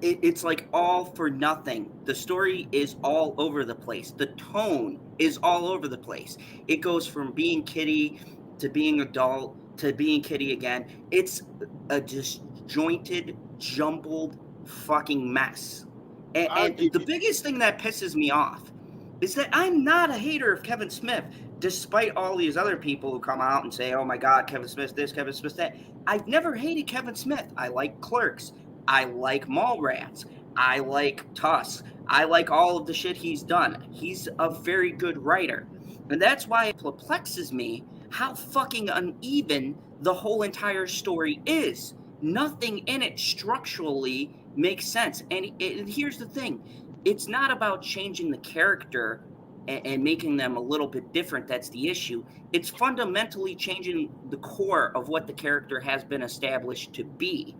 It's like all for nothing. The story is all over the place. The tone is all over the place. It goes from being kiddie to being adult to being kiddie again. It's a disjointed, jumbled fucking mess. I'll And give the you. biggest thing that pisses me off is that I'm not a hater of Kevin Smith, despite all these other people who come out and say, oh my God, Kevin Smith this, Kevin Smith that. I've never hated Kevin Smith. I like Clerks. I like Mallrats. I like Tusk. I like all of the shit he's done. He's a very good writer. And that's why it perplexes me how fucking uneven the whole entire story is. Nothing in it structurally makes sense. And here's the thing, it's not about changing the character and making them a little bit different. That's the issue. It's fundamentally changing the core of what the character has been established to be.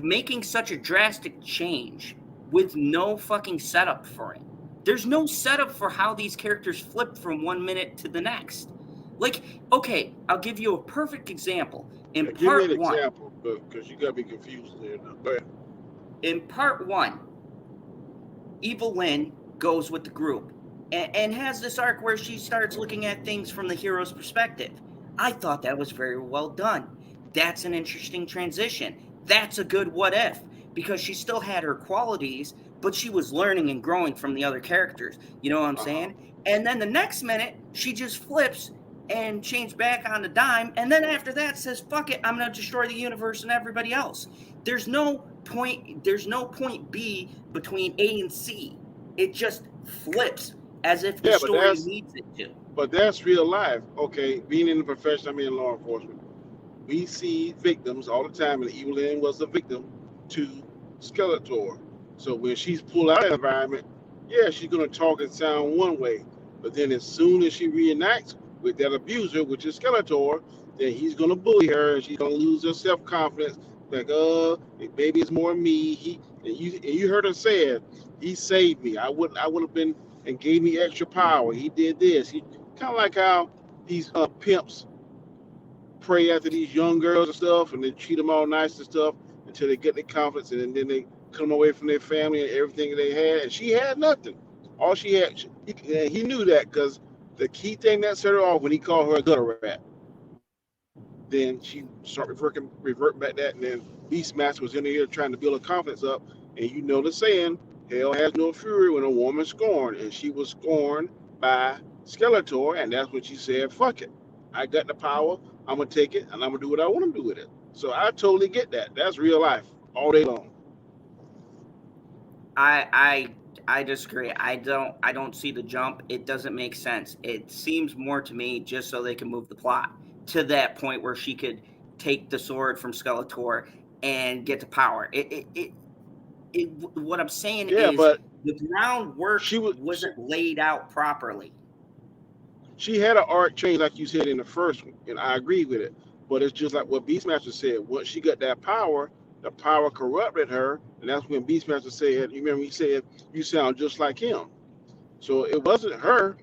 Making such a drastic change with no fucking setup for it. There's no setup for how these characters flip from 1 minute to the next. Like, okay, I'll give you a perfect example. In Give me an part 1, example, because you got me confused there now. Go ahead. in part 1, Evelyn goes with the group and has this arc where she starts looking at things from the hero's perspective. I thought that was very well done. That's an interesting transition. That's a good what if, because she still had her qualities, but she was learning and growing from the other characters. You know what I'm saying? And then the next minute, she just flips and changes back on the dime. And then after that says, fuck it, I'm going to destroy the universe and everybody else. There's no point B between A and C. It just flips as if the story needs it to. But that's real life. Okay, being in the profession, I'm in law enforcement. We see victims all the time, and Evelyn was a victim to Skeletor. So when she's pulled out of the environment, yeah, she's gonna talk and sound one way. But then as soon as she reenacts with that abuser, which is Skeletor, then he's gonna bully her, and she's gonna lose her self-confidence. Like, maybe it's more me. You heard her say it. He saved me. I would have been and gave me extra power. He did this. He kind of like how these pimps pray after these young girls and stuff, and they treat them all nice and stuff until they get their confidence, and then they come away from their family and everything they had. And she had nothing. All she had, he knew that, because the key thing that set her off when he called her a gutter rat. Then she started revert back that, and then Beastmaster was in here trying to build her confidence up. And you know the saying, hell has no fury when a woman's scorned, and she was scorned by Skeletor, and that's when she said, fuck it. I got the power, I'm going to take it, and I'm going to do what I want to do with it. So I totally get that. That's real life, all day long. I disagree. I don't see the jump. It doesn't make sense. It seems more to me just so they can move the plot to that point where she could take the sword from Skeletor and get the power. What I'm saying is but the groundwork wasn't laid out properly. She had an arc change, like you said in the first one, and I agree with it. But it's just like what Beastmaster said. Once she got that power, the power corrupted her, and that's when Beastmaster said, "You remember he said you sound just like him." So it wasn't her,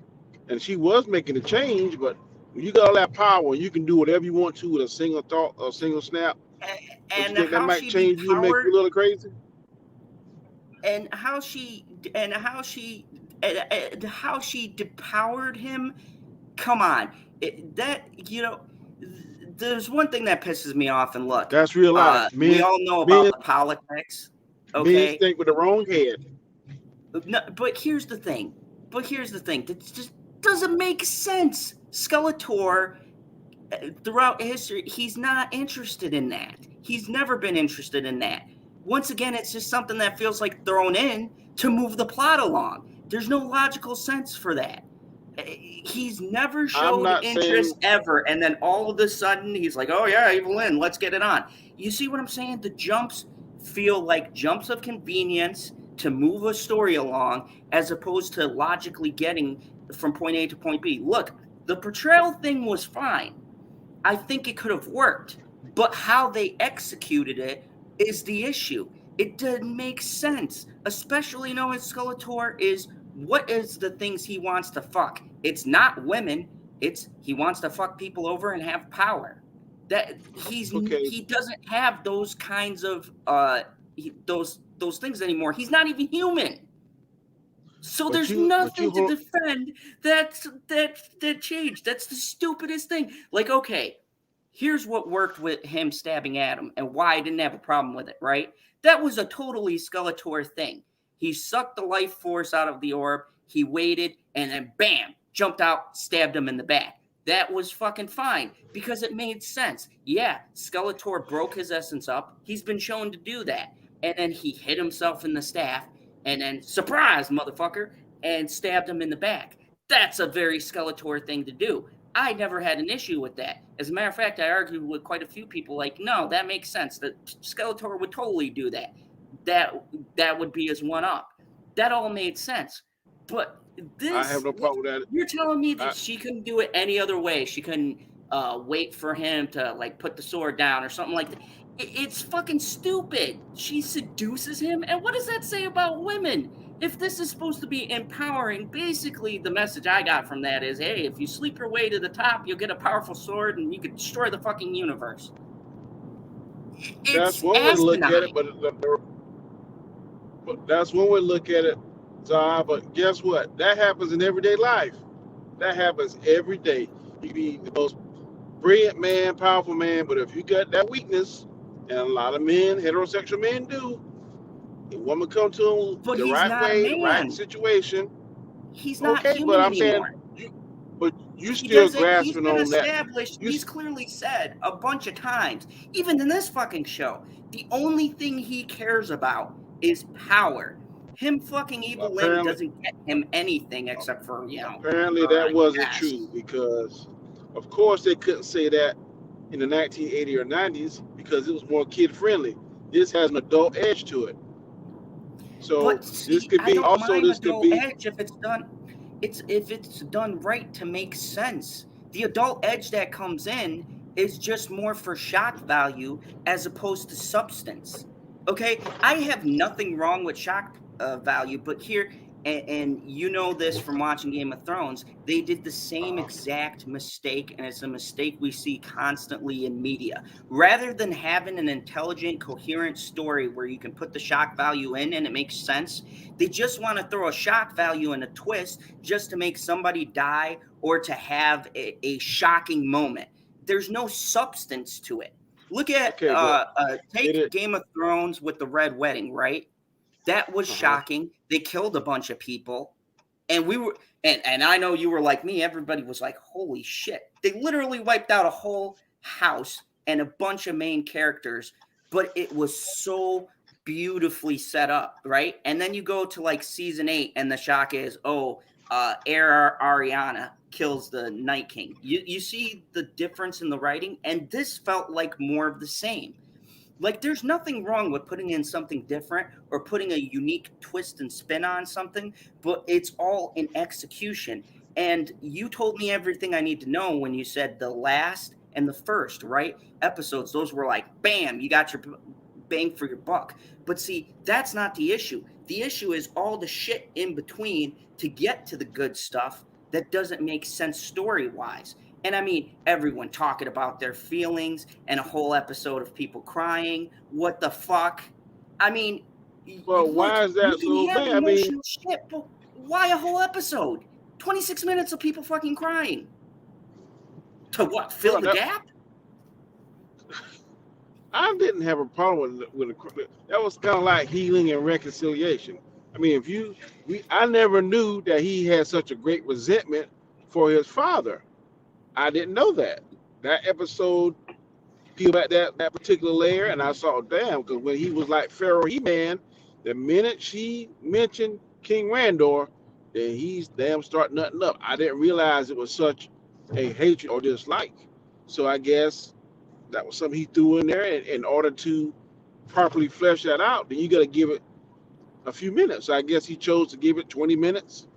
and she was making a change. But when you got all that power, you can do whatever you want to with a single thought, a single snap. Don't you And think that how might she change you and make you depowered a little crazy? and how she and how she and how she depowered him. Come on, there's one thing that pisses me off. And look, That's real life. we all know about Men, the politics, men okay? think with the wrong head. No, but here's the thing. That just doesn't make sense. Skeletor, throughout history, he's not interested in that. He's never been interested in that. Once again, it's just something that feels like thrown in to move the plot along. There's no logical sense for that. He's never I'm showed not saying interest ever, and then all of a sudden he's like, "Oh yeah, Evelyn, let's get it on." You see what I'm saying? The jumps feel like jumps of convenience to move a story along, as opposed to logically getting from point A to point B. Look, the portrayal thing was fine. I think it could have worked, but how they executed it is the issue. It didn't make sense, especially knowing Skeletor is what is the things he wants to fuck. It's not women. It's he wants to fuck people over and have power. That okay, he doesn't have those kinds of those things anymore. He's not even human. So but there's you nothing to hold. defend that change. That's the stupidest thing. Like, okay, here's what worked with him stabbing Adam and why I didn't have a problem with it, right? That was a totally Skeletor thing. He sucked the life force out of the orb, he waited, and then bam, jumped out, stabbed him in the back. That was fucking fine because it made sense. Yeah, Skeletor broke his essence up. He's been shown to do that. And then he hit himself in the staff and then surprise, motherfucker, and stabbed him in the back. That's a very Skeletor thing to do. I never had an issue with that. As a matter of fact, I argued with quite a few people like, no, that makes sense. That Skeletor would totally do that. That would be his one up. That all made sense. But I have no problem with that. you're telling me I, that she couldn't do it any other way. She couldn't wait for him to like put the sword down or something like that. It's fucking stupid. She seduces him. And what does that say about women? If this is supposed to be empowering, basically the message I got from that is, hey, if you sleep your way to the top, you'll get a powerful sword and you can destroy the fucking universe. that's It's one way to look at it, asinine. but that's one way to look at it, Zah. But guess what? That happens in everyday life. That happens every day. You can be the most brilliant man, powerful man, but if you got that weakness, and a lot of men, heterosexual men do, a woman come to them But the he's right not a way, the right man. situation. He's not Okay, but human I'm saying anymore. you, but you He still doesn't, he's grasping been on that. established, You he's clearly said a bunch of times, even in this fucking show, the only thing he cares about is power. Him fucking Evelyn apparently, doesn't get him anything except for, apparently her, that I wasn't guess. true because, of course, they couldn't say that in the 1980s or 90s because it was more kid friendly. This has an adult edge to it. So But this see, could I be don't also mind this could adult be edge if it's done right to make sense. The adult edge that comes in is just more for shock value as opposed to substance. Okay, I have nothing wrong with shock value, but here, and you know this from watching Game of Thrones, they did the same uh, exact mistake, and it's a mistake we see constantly in media. Rather than having an intelligent, coherent story where you can put the shock value in and it makes sense, they just want to throw a shock value and a twist just to make somebody die or to have a shocking moment. There's no substance to it. Look at okay, but they take did. Game of Thrones with the Red Wedding, right? That was Uh-huh. shocking. They killed a bunch of people, and we were and I know you were like me. Everybody was like, "Holy shit!" They literally wiped out a whole house and a bunch of main characters, but it was so beautifully set up, right? And then you go to like season 8, and the shock is, oh, Ariana kills the Night King. You see the difference in the writing, and this felt like more of the same. Like, there's nothing wrong with putting in something different or putting a unique twist and spin on something, but it's all in execution. And you told me everything I need to know when you said the last and the first, right? Episodes, those were like, bam, you got your bang for your buck. But see, that's not the issue. The issue is all the shit in between to get to the good stuff that doesn't make sense story-wise. And I mean, everyone talking about their feelings and a whole episode of people crying. What the fuck? I mean, Well, look, why is you that so can have bad? I mean, emotional shit, but why a whole episode? 26 minutes of people fucking crying. To what? Fill the gap? I didn't have a problem with that. Was kind of like healing and reconciliation. I mean, I never knew that he had such a great resentment for his father. I didn't know that. That episode peeled back that particular layer, and I saw, damn, because when he was like Pharaoh He-Man, the minute she mentioned King Randor, then he's damn start nutting up. I didn't realize it was such a hatred or dislike. So I guess that was something he threw in there, and in order to properly flesh that out, then you got to give it a few minutes. So I guess he chose to give it 20 minutes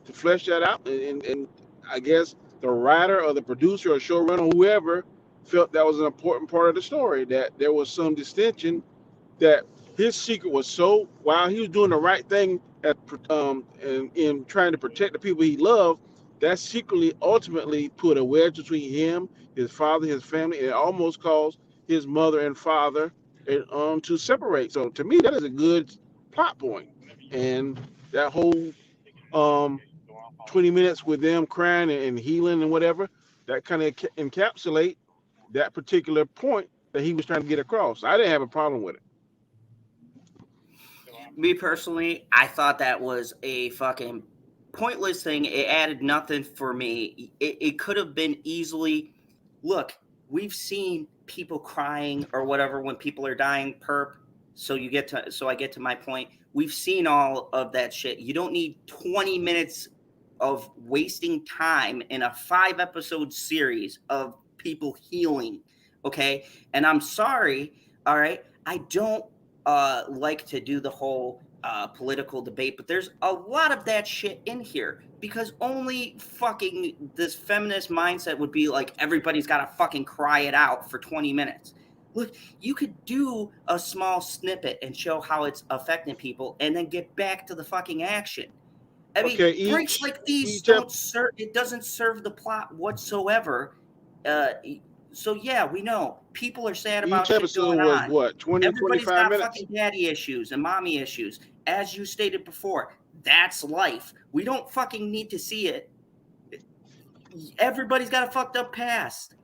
to flesh that out, and I guess the writer or the producer or showrunner, whoever, felt that was an important part of the story, that there was some distinction, that his secret was so, while he was doing the right thing in trying to protect the people he loved, that secretly ultimately put a wedge between him, his father, his family, and it almost caused his mother and father to separate. So to me, that is a good plot point. And that whole 20 minutes with them crying and healing and whatever, that kind of encapsulate that particular point that he was trying to get across. I didn't have a problem with it. Me personally, I thought that was a fucking pointless thing. It added nothing for me. It could have been easily, look, we've seen people crying or whatever when people are dying, perp. So I get to my point. We've seen all of that shit. You don't need 20 minutes of wasting time in a 5-episode series of people healing. Okay. And I'm sorry. All right. I don't like to do the whole political debate, but there's a lot of that shit in here because only fucking this feminist mindset would be like, everybody's got to fucking cry it out for 20 minutes. Look, you could do a small snippet and show how it's affecting people and then get back to the fucking action. I mean, breaks like these don't serve, it doesn't serve the plot whatsoever. So yeah, we know people are sad about shit going on. Each episode was what, 20, Everybody's 25 got minutes? Fucking daddy issues and mommy issues. As you stated before, that's life. We don't fucking need to see it. Everybody's got a fucked up past.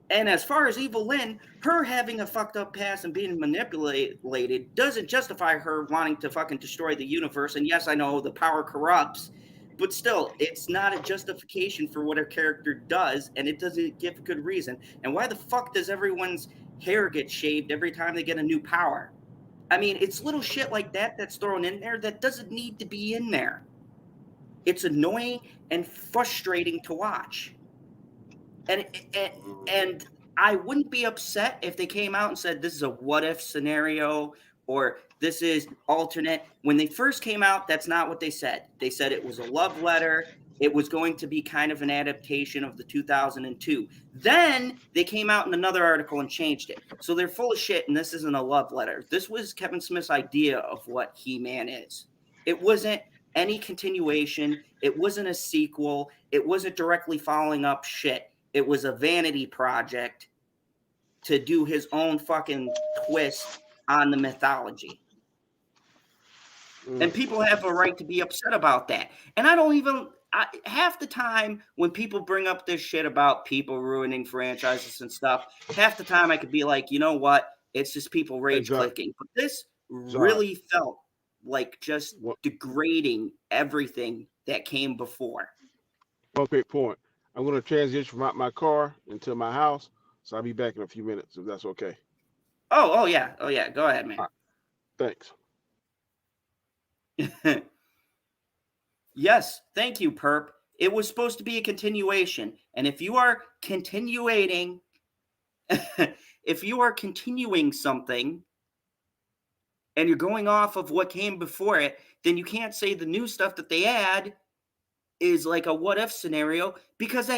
And as far as Evelyn, her having a fucked up past and being manipulated doesn't justify her wanting to fucking destroy the universe. And yes, I know the power corrupts, but still, it's not a justification for what her character does, and it doesn't give a good reason. And why the fuck does everyone's hair get shaved every time they get a new power? I mean, it's little shit like that that's thrown in there that doesn't need to be in there. It's annoying and frustrating to watch. And I wouldn't be upset if they came out and said this is a what-if scenario or this is alternate. When they first came out, that's not what they said. They said it was a love letter. It was going to be kind of an adaptation of the 2002. Then they came out in another article and changed it. So they're full of shit, and this isn't a love letter. This was Kevin Smith's idea of what He-Man is. It wasn't any continuation. It wasn't a sequel. It wasn't directly following up shit. It was a vanity project to do his own fucking twist on the mythology. And people have a right to be upset about that. And half the time when people bring up this shit about people ruining franchises and stuff, half the time I could be like, you know what? It's just people rage clicking. But this really felt like just degrading everything that came before. One quick point. I'm going to transition from out my car into my house, so I'll be back in a few minutes, if that's okay. Oh, yeah. Go ahead, man. Right. Thanks. Yes, thank you, Perp. It was supposed to be a continuation. And if you are continuing something and you're going off of what came before it, then you can't say the new stuff that they add is like a what if scenario, because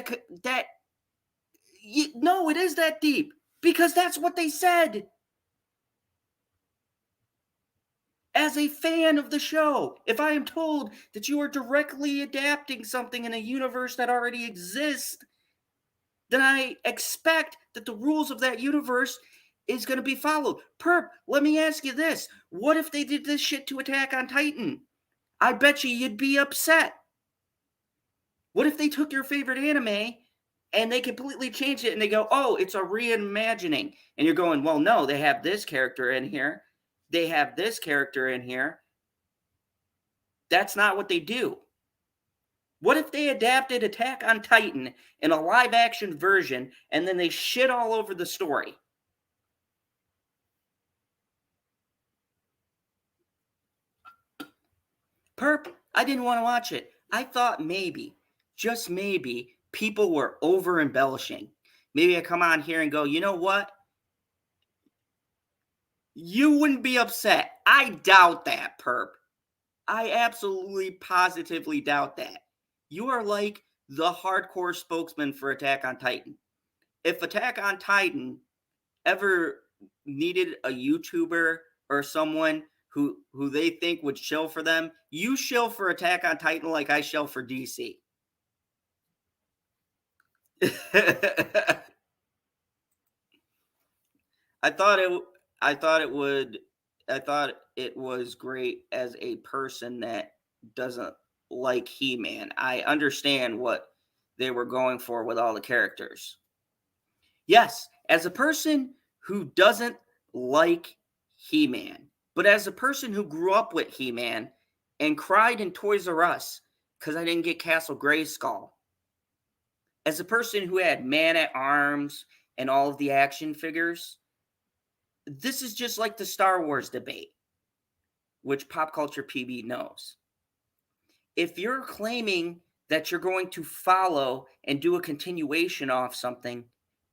no, it is that deep, because that's what they said. As a fan of the show, if I am told that you are directly adapting something in a universe that already exists, then I expect that the rules of that universe is going to be followed. Perp, let me ask you this. What if they did this shit to Attack on Titan? I bet you'd be upset. What if they took your favorite anime and they completely changed it and they go, oh, it's a reimagining? And you're going, well, no, they have this character in here. They have this character in here. That's not what they do. What if they adapted Attack on Titan in a live action version and then they shit all over the story? Perp, I didn't want to watch it. I thought maybe, just maybe, people were over embellishing. Maybe I come on here and go, you know what? You wouldn't be upset. I doubt that, Perp. I absolutely positively doubt that. You are like the hardcore spokesman for Attack on Titan. If Attack on Titan ever needed a YouTuber or someone who they think would shill for them, you shill for Attack on Titan like I shill for DC. I thought it was great as a person that doesn't like He-Man. I understand what they were going for with all the characters. Yes, as a person who doesn't like He-Man, but as a person who grew up with He-Man and cried in Toys R Us because I didn't get Castle Grayskull, as a person who had Man-at-Arms and all of the action figures, this is just like the Star Wars debate, which Pop Culture PB knows. If you're claiming that you're going to follow and do a continuation off something,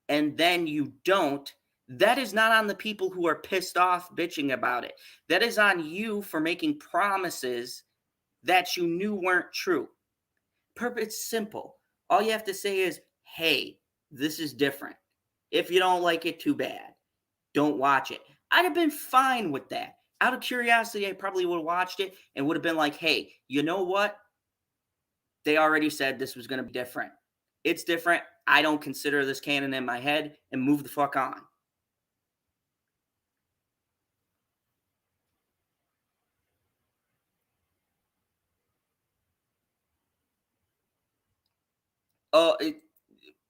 and then you don't, that is not on the people who are pissed off bitching about it. That is on you for making promises that you knew weren't true. It's simple. All you have to say is, hey, this is different. If you don't like it, too bad. Don't watch it. I'd have been fine with that. Out of curiosity, I probably would have watched it and would have been like, hey, you know what? They already said this was going to be different. It's different. I don't consider this canon in my head, and move the fuck on.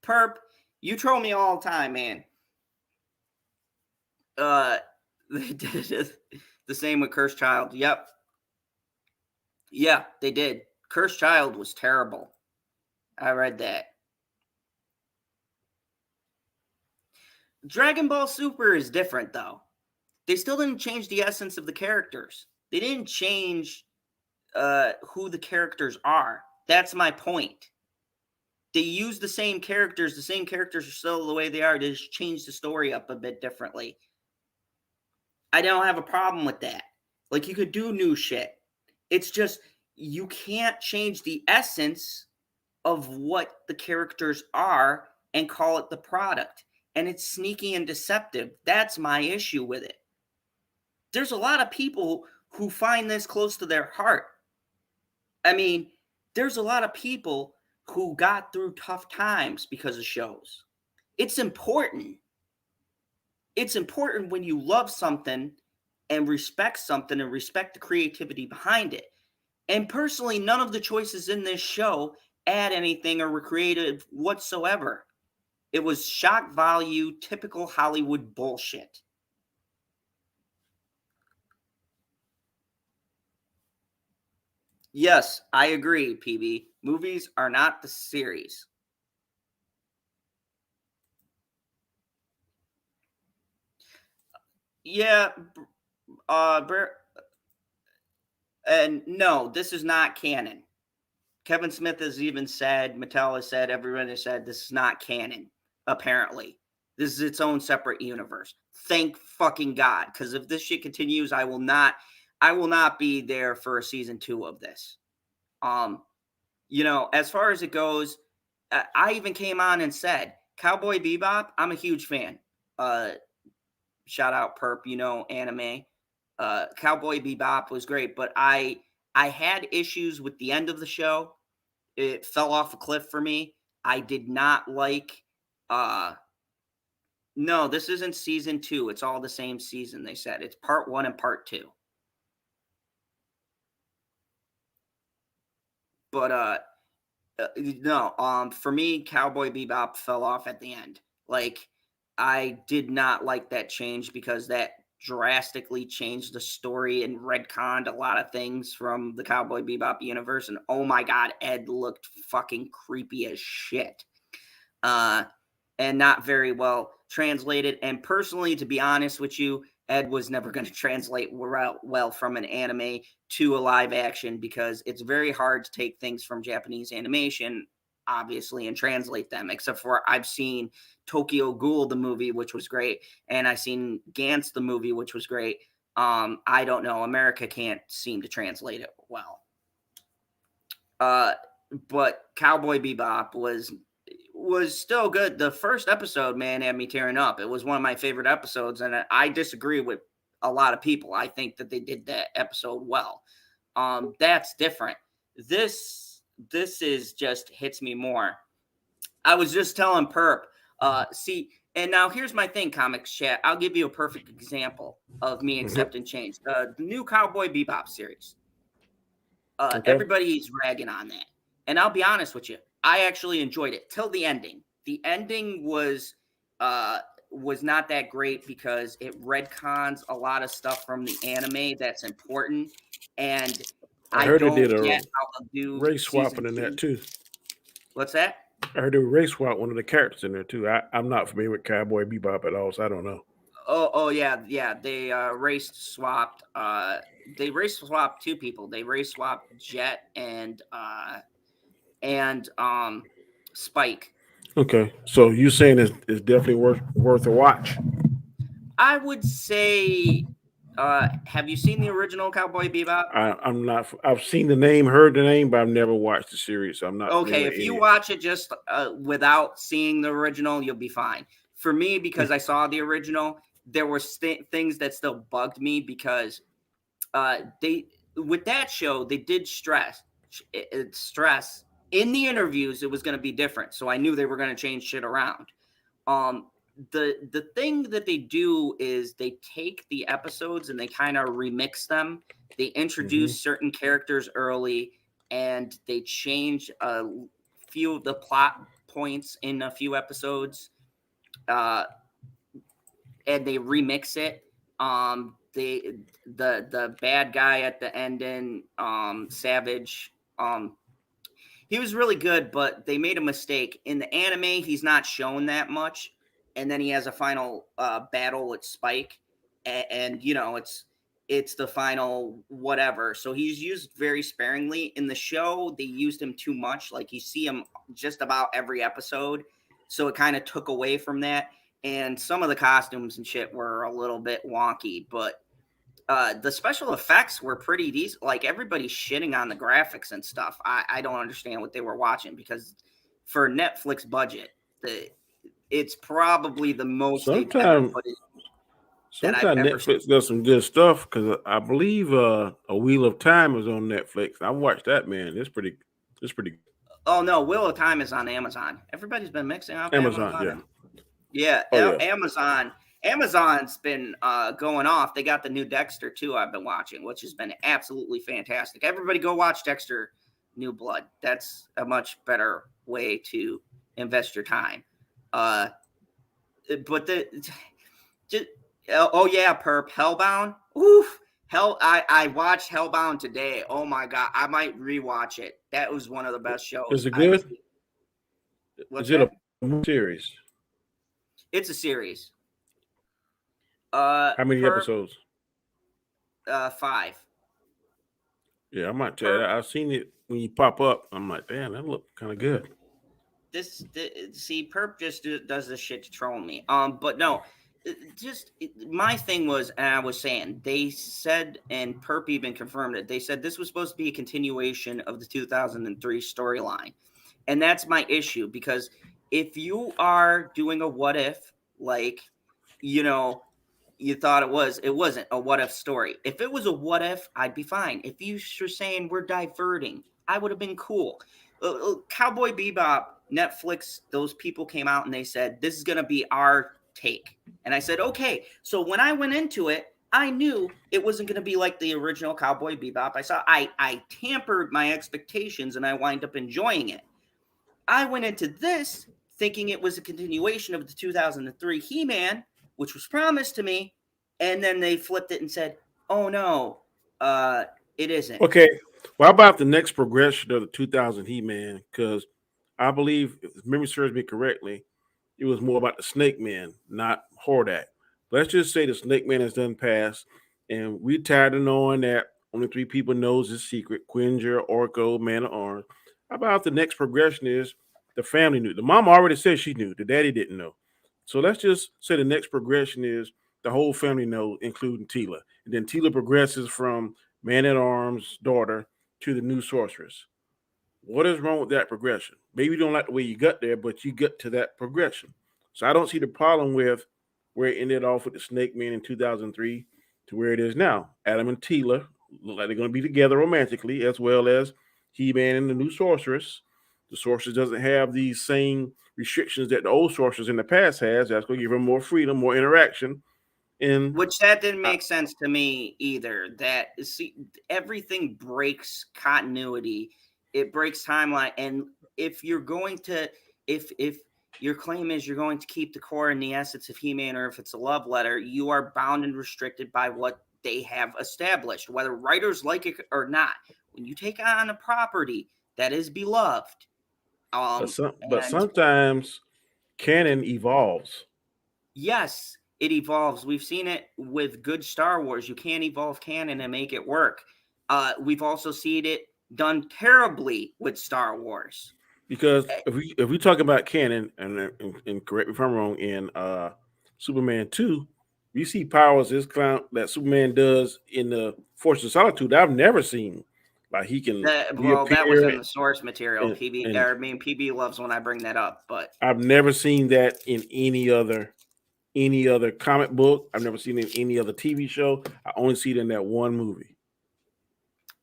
Perp, you troll me all the time, man. They did it the same with Cursed Child. Yep. Yeah, they did. Cursed Child was terrible. I read that. Dragon Ball Super is different, though. They still didn't change the essence of the characters. They didn't change who the characters are. That's my point. They use the same characters. The same characters are still the way they are. They just change the story up a bit differently. I don't have a problem with that. Like, you could do new shit. It's just, you can't change the essence of what the characters are and call it the product. And it's sneaky and deceptive. That's my issue with it. There's a lot of people who find this close to their heart. I mean, there's a lot of people who got through tough times because of shows. It's important. It's important when you love something and respect something and respect the creativity behind it. And personally, none of the choices in this show add anything or were creative whatsoever. It was shock value, typical Hollywood bullshit. Yes, I agree, PB. Movies are not the series. Yeah, and no, this is not canon. Kevin Smith has even said, Mattel has said, everyone has said, this is not canon, apparently. This is its own separate universe. Thank fucking God, because if this shit continues, I will not be there for a season 2 of this. you know, as far as it goes, I even came on and said Cowboy Bebop. I'm a huge fan. Shout out Perp, you know, anime. Cowboy Bebop was great, but I had issues with the end of the show. It fell off a cliff for me. I did not like. No, this isn't season 2. It's all the same season. They said it's part 1 and part 2. But no, for me, Cowboy Bebop fell off at the end. Like, I did not like that change because that drastically changed the story and retconned a lot of things from the Cowboy Bebop universe. And oh my God, Ed looked fucking creepy as shit. And not very well translated. And personally, to be honest with you, Ed was never going to translate well from an anime to a live action because it's very hard to take things from Japanese animation, obviously, and translate them, except for I've seen Tokyo Ghoul, the movie, which was great, and I've seen Gantz, the movie, which was great. I don't know. America can't seem to translate it well. But Cowboy Bebop was still good. The first episode, man, had me tearing up. It was one of my favorite episodes, and I disagree with a lot of people. I think that they did that episode well. That's different. This is just hits me more. I was just telling Perp, see, and now here's my thing, Comics Chat. I'll give you a perfect example of me accepting change. The new Cowboy Bebop series. Everybody's ragging on that. And I'll be honest with you, I actually enjoyed it till the ending. The ending was not that great because it retcons a lot of stuff from the anime that's important. And I heard don't they did get a how they'll do race swapping season in 2. that too. What's that? I heard they race swap one of the characters in there too. I'm not familiar with Cowboy Bebop at all, so I don't know. Oh yeah. They race swapped. They race swapped 2 people. They race swapped Jet and Spike. Okay, so you saying it's definitely worth a watch? I would say, have you seen the original Cowboy Bebop? I'm not. I've seen the name, heard the name, but I've never watched the series, so I'm not. Okay, if you watch it just without seeing the original, you'll be fine. For me, because I saw the original, there were things that still bugged me because with that show they did stress in the interviews it was going to be different, so I knew they were going to change shit around. The thing that they do is they take the episodes and they kind of remix them. They introduce certain characters early and they change a few of the plot points in a few episodes, and they remix it. The bad guy at the end in Savage, he was really good, but they made a mistake. In the anime, he's not shown that much. And then he has a final battle with Spike. And you know, it's the final whatever. So he's used very sparingly. In the show, they used him too much. Like, you see him just about every episode. So it kind of took away from that. And some of the costumes and shit were a little bit wonky. But the special effects were pretty decent. Like, everybody's shitting on the graphics and stuff. I don't understand what they were watching, because for Netflix budget, it's probably the most they've ever put in. Sometimes Netflix does some good stuff, because I believe A Wheel of Time is on Netflix. I watched that, man. It's pretty good. Oh no, Wheel of Time is on Amazon. Everybody's been mixing up Amazon. Yeah. Amazon. Amazon's been going off. They got the new Dexter too, I've been watching, which has been absolutely fantastic. Everybody go watch Dexter New Blood. That's a much better way to invest your time. But Perp, Hellbound. Oof. I watched Hellbound today. Oh my God. I might rewatch it. That was one of the best shows. Is it good? Is it a series? It's a series. How many episodes? 5. Yeah, I might tell you. I've seen it when you pop up. I'm like, damn, that look kind of good. See, Perp just does this shit to troll me. But no, my thing was, and I was saying, they said, and Perp even confirmed it, they said this was supposed to be a continuation of the 2003 storyline. And that's my issue, because if you are doing a what if, like, you know, you thought it wasn't a what if story. If it was a what if, I'd be fine. If you were saying we're diverting, I would have been cool. Cowboy Bebop, Netflix, those people came out and they said, this is going to be our take. And I said, okay. So when I went into it, I knew it wasn't going to be like the original Cowboy Bebop. I tampered my expectations and I wind up enjoying it. I went into this thinking it was a continuation of the 2003 He-Man, which was promised to me, and then they flipped it and said, oh no, it isn't. Okay, well, how about the next progression of the 2000 He-Man? Because I believe, if memory serves me correctly, it was more about the Snake Man, not Hordak. Let's just say the Snake Man has done passed, and we tired of knowing that only 3 people knows his secret: Quinjer, Orko, Man of Arms. How about the next progression is the family knew. The mom already said she knew. The daddy didn't know. So let's just say the next progression is the whole family knows, including Teela. And then Teela progresses from Man at Arms' daughter to the new sorceress. What is wrong with that progression? Maybe you don't like the way you got there, but you got to that progression. So I don't see the problem with where it ended off with the Snake Man in 2003 to where it is now. Adam and Teela look like they're going to be together romantically, as well as He-Man and the new sorceress. The sorceress doesn't have these same restrictions that the old sorceress in the past has. That's going to give her more freedom, more interaction. And which that didn't make sense to me either. That everything breaks continuity. It breaks timeline. And if you're going to, if your claim is you're going to keep the core and the essence of He-Man, or if it's a love letter, you are bound and restricted by what they have established, whether writers like it or not. When you take on a property that is beloved, but sometimes canon evolves. Yes, it evolves. We've seen it with good Star Wars. You can't evolve canon and make it work. We've also seen it done terribly with Star Wars. Because if we talk about canon, and correct me if I'm wrong, in Superman 2, we see powers that Superman does in the Force of Solitude that I've never seen. Like he can that was in the source material. PB loves when I bring that up, but I've never seen that in any other comic book. I've never seen it in any other TV show. I only see it in that one movie.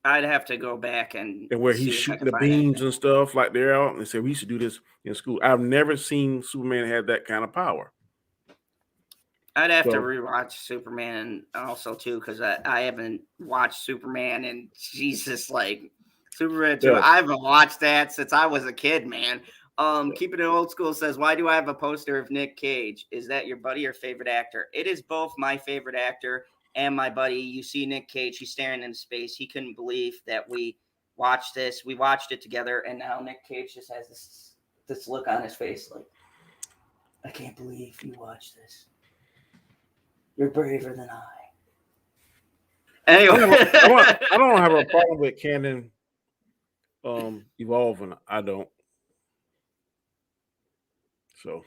I'd have to go back and where he's shooting the beams and stuff like they're out, and they say we used to do this in school. I've never seen Superman have that kind of power. I'd have to rewatch Superman also too, because I haven't watched Superman and Jesus, like Superman 2. I haven't watched that since I was a kid, man. Keeping it old school says, why do I have a poster of Nick Cage? Is that your buddy or favorite actor? It is both my favorite actor and my buddy. You see Nick Cage, he's staring into space. He couldn't believe that we watched this. We watched it together, and now Nick Cage just has this look on his face like, I can't believe you watched this. You're braver than I. Anyway. I don't have a problem with canon evolving. I don't. So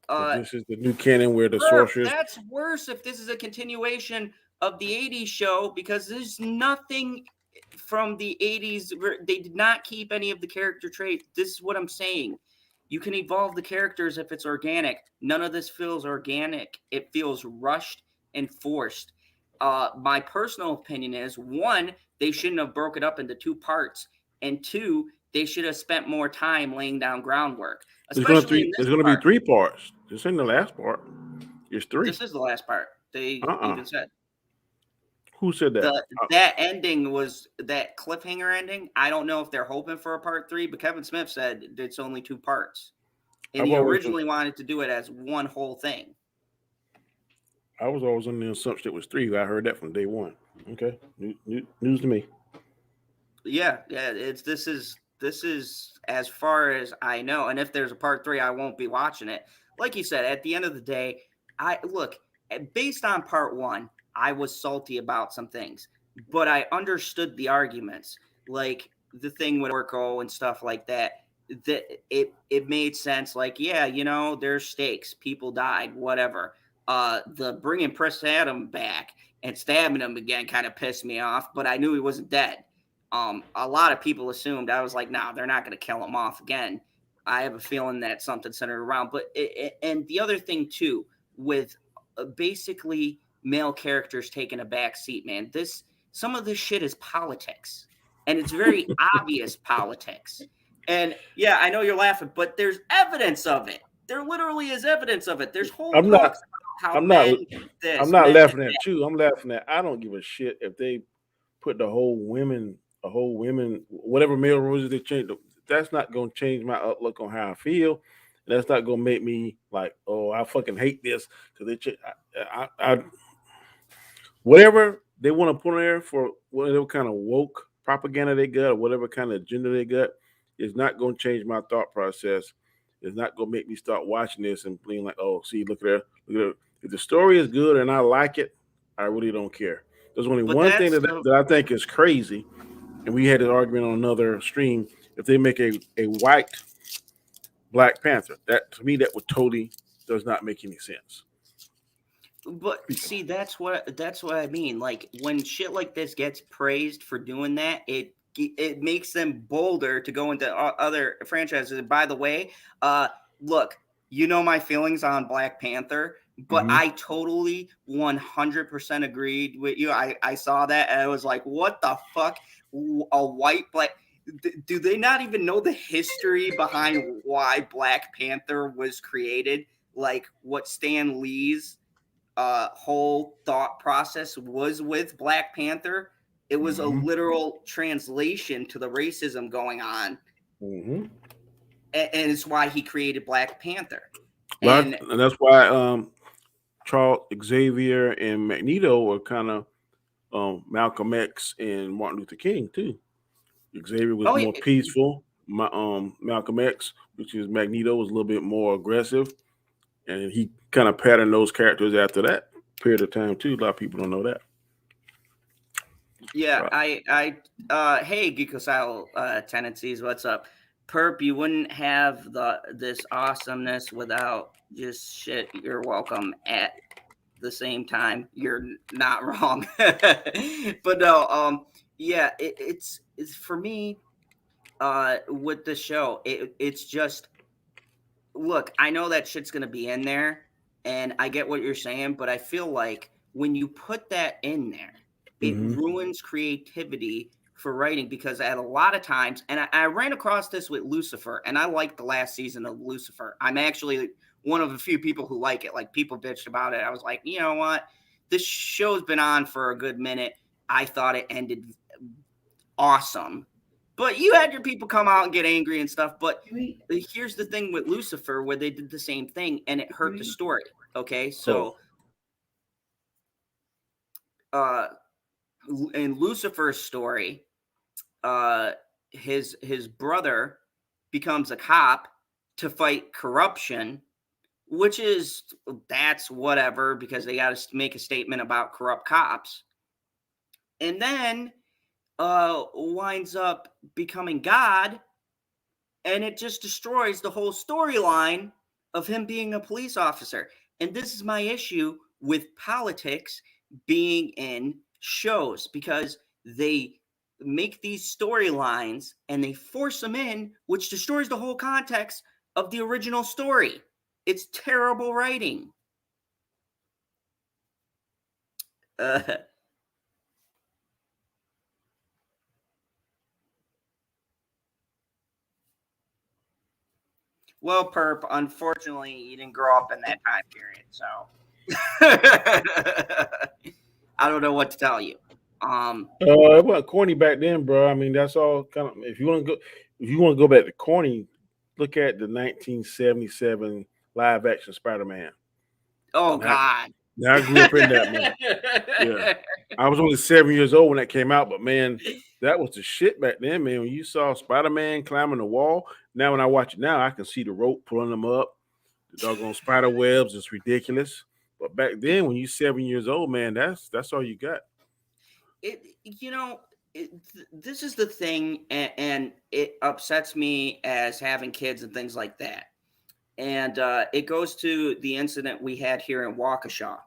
this is the new canon where the sorceress. That's worse if this is a continuation of the 80s show, because there's nothing from the 80s. They did not keep any of the character traits. This is what I'm saying. You can evolve the characters if it's organic. None of this feels organic. It feels rushed and forced. My personal opinion is, 1, they shouldn't have broken it up into 2 parts. And 2, they should have spent more time laying down groundwork. There's going to be 3 parts. This ain't the last part. There's 3. This is the last part. They even said. Who said that? That ending was that cliffhanger ending. I don't know if they're hoping for a part 3, but Kevin Smith said it's only 2 parts. And he originally wanted to do it as one whole thing. I was always under the assumption it was 3. I heard that from day one. Okay. News to me. Yeah. This is as far as I know. And if there's a part 3, I won't be watching it. Like you said, at the end of the day, based on part 1, I was salty about some things, but I understood the arguments, like the thing with Orko and stuff like that. That it made sense. Like, yeah, there's stakes, people died, whatever. The bringing Prince Adam back and stabbing him again kind of pissed me off, but I knew he wasn't dead. A lot of people assumed. I was like, nah, they're not going to kill him off again. I have a feeling that something centered around. But and the other thing too, with basically male characters taking a back seat, man. Some of this shit is politics, and it's very obvious politics. And yeah, I know you're laughing, but there's evidence of it. There literally is evidence of it. There's whole I'm not. books about how I'm not. men this, I'm not men laughing that. at you. I'm laughing at. I don't give a shit if they put a whole women, whatever male rules they change. That's not going to change my outlook on how I feel. And that's not going to make me like, oh, I fucking hate this because I whatever they want to put on there for whatever kind of woke propaganda they got or whatever kind of agenda they got is not going to change my thought process. It's not going to make me start watching this and being like, oh, see, look at her, look at her. If the story is good and I like it, I really don't care. There's only But one thing that's that I think is crazy, and we had an argument on another stream. If they make a white Black Panther, that to me that would totally does not make any sense. But see, that's what I mean. Like when shit like this gets praised for doing that, it makes them bolder to go into other franchises. And by the way, look, you know my feelings on Black Panther, but Mhm. I totally 100% agreed with you. I saw that and I was like, what the fuck? A white Black. Do they not even know the history behind why Black Panther was created? Like what Stan Lee's whole thought process was with Black Panther. It was a Mhm. literal translation to the racism going on, Mhm. and it's why he created Black Panther. Well, And and that's why Charles Xavier and Magneto were kind of Malcolm X and Martin Luther King too. Xavier was oh, more peaceful. Malcolm X, which is Magneto, was a little bit more aggressive, and he kind of patterned those characters after that period of time too. A lot of people don't know that. yeah, Right. hey, Geekosile tendencies, what's up? Perp, you wouldn't have this awesomeness without just shit. You're welcome at the same time. You're not wrong. But no, yeah, it's for me with the show, it's just look, I know that shit's gonna be in there, and I get what you're saying, but I feel like when you put that in there, it Mm-hmm. ruins creativity for writing because at a lot of times, and I ran across this with Lucifer, and I like the last season of Lucifer. I'm actually one of a few people who like it. Like people bitched about it. I was like, you know what? This show's been on for a good minute. I thought it ended awesome. But you had your people come out and get angry and stuff. But here's the thing with Lucifer, where they did the same thing and it hurt the story. Okay, Oh. so uh, in Lucifer's story, his brother becomes a cop to fight corruption, which is that's whatever because they got to make a statement about corrupt cops, and then winds up becoming God, and it just destroys the whole storyline of him being a police officer. And this is my issue with politics being in shows because they make these storylines and they force them in, which destroys the whole context of the original story. It's terrible writing. Uh, well, Perp, unfortunately, you didn't grow up in that time period, so I don't know what to tell you. It wasn't corny back then, bro. I mean, that's all kind of. If you want to go back to corny, look at the 1977 live action Spider-Man. Oh Now, God. now I grew up in that, man. Yeah, I was only 7 years old when that came out, but man, that was the shit back then, man. When you saw Spider-Man climbing the wall, now when I watch it now, I can see the rope pulling them up, the doggone spider webs. It's ridiculous. But back then, when you 7 years old, man, that's all you got. It, you know, this is the thing, and it upsets me as having kids and things like that. And it goes to the incident we had here in Waukesha.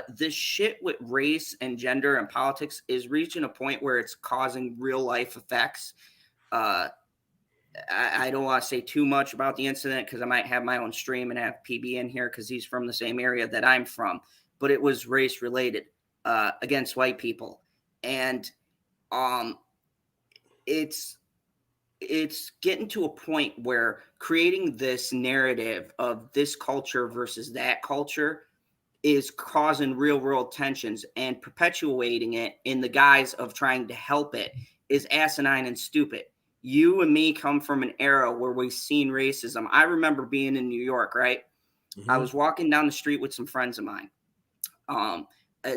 This shit with race and gender and politics is reaching a point where it's causing real life effects. I don't want to say too much about the incident because I might have my own stream and have PB in here because he's from the same area that I'm from. But it was race related against white people, and it's getting to a point where creating this narrative of this culture versus that culture is causing real world tensions, and perpetuating it in the guise of trying to help it is asinine and stupid. You and me come from an era where we've seen racism. I remember being in New York, right? Mm-hmm. I was walking down the street with some friends of mine.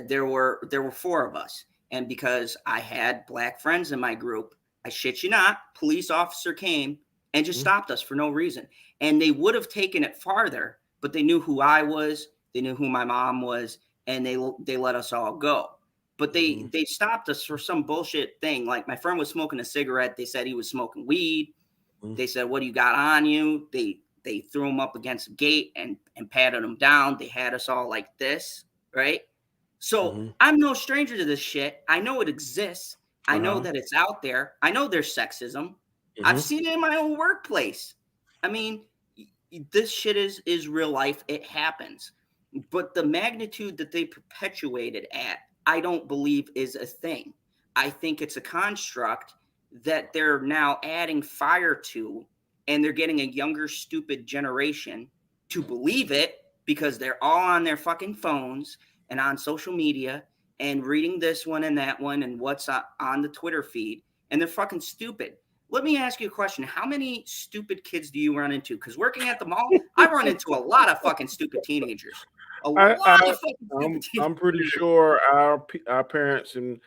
There were 4 of us, and because I had black friends in my group, I shit you not, police officer came and just stopped us for no reason. And they would have taken it farther, but they knew who I was, they knew who my mom was, and they let us all go. But they stopped us for some bullshit thing. Like, my friend was smoking a cigarette. They said he was smoking weed. They said, "What do you got on you?" They threw him up against a gate and patted him down. They had us all like this, right? So I'm no stranger to this shit. I know it exists. I know that it's out there. I know there's sexism. I've seen it in my own workplace. I mean, this shit is real life. It happens. But the magnitude that they perpetuated at, I don't believe is a thing. I think it's a construct that they're now adding fire to, and they're getting a younger, stupid generation to believe it because they're all on their fucking phones and on social media and reading this one and that one and what's on the Twitter feed, and they're fucking stupid. Let me ask you a question. How many stupid kids do you run into? Because working at the mall, I run into a lot of fucking stupid teenagers. I'm pretty sure our parents and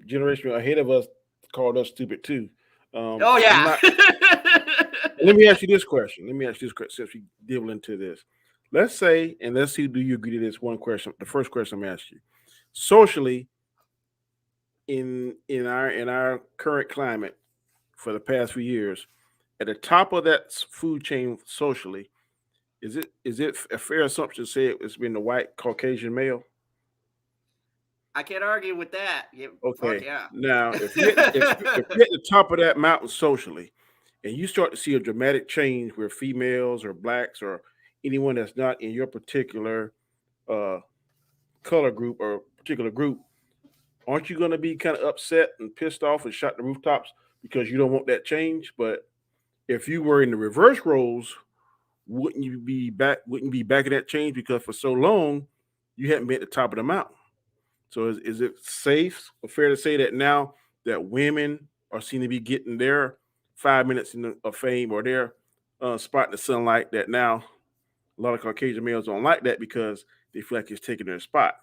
generation ahead of us called us stupid too. Oh yeah. Let me ask you this question. Since we delve into this. Let's say, and let's see, do you agree to this one question? The first question I'm asking you. Socially, in our current climate for the past few years, at the top of that food chain socially, is it a fair assumption to say it's been the white Caucasian male? I can't argue with that. Okay. Fuck yeah. Now, if you're at the top of that mountain socially, and you start to see a dramatic change where females or blacks or anyone that's not in your particular color group or particular group, aren't you going to be kind of upset and pissed off and shot the rooftops because you don't want that change? But if you were in the reverse roles, wouldn't you be back in that change because for so long you hadn't been at the top of the mountain? So is it safe or fair to say that now that women are seen to be getting their 5 minutes of fame or their spot in the sunlight, that now a lot of Caucasian males don't like that because they feel like it's taking their spot?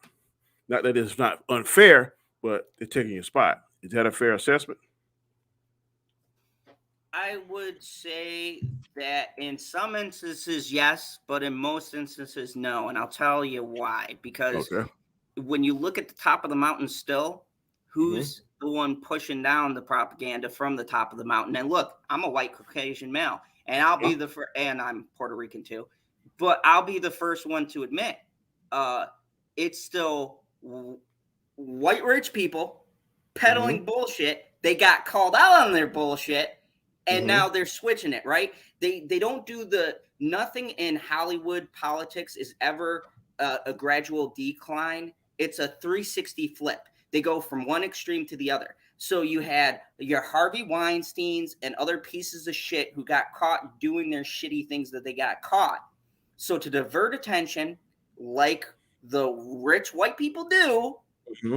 Not that it's not unfair, but they're taking your spot. Is that a fair assessment? I would say that in some instances, yes, but in most instances, no. And I'll tell you why. Because when you look at the top of the mountain still, who's the one pushing down the propaganda from the top of the mountain? And look, I'm a white Caucasian male, and I'll be and I'm Puerto Rican too, but I'll be the first one to admit it's still white rich people peddling bullshit. They got called out on their bullshit. And now they're switching it, right? They don't do nothing in Hollywood politics is ever a gradual decline. It's a 360 flip. They go from one extreme to the other. So you had your Harvey Weinsteins and other pieces of shit who got caught doing their shitty things that they got caught. So to divert attention, like the rich white people do,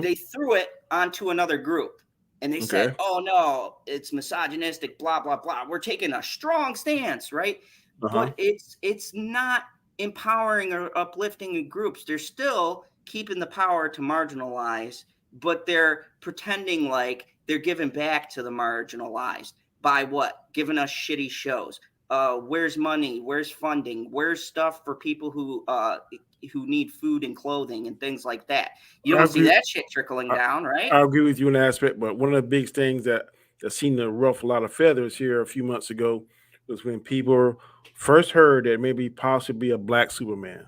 they threw it onto another group. And they said, "Oh no, it's misogynistic, blah, blah, blah. We're taking a strong stance," right? But it's not empowering or uplifting groups. They're still keeping the power to marginalize, but they're pretending like they're giving back to the marginalized by what? Giving us shitty shows. Where's money? Where's funding? Where's stuff for people who need food and clothing and things like that? You don't see that shit trickling down, right? I agree with you in that aspect, but one of the big things that seemed to ruffle a lot of feathers here a few months ago was when people first heard that maybe possibly a black Superman.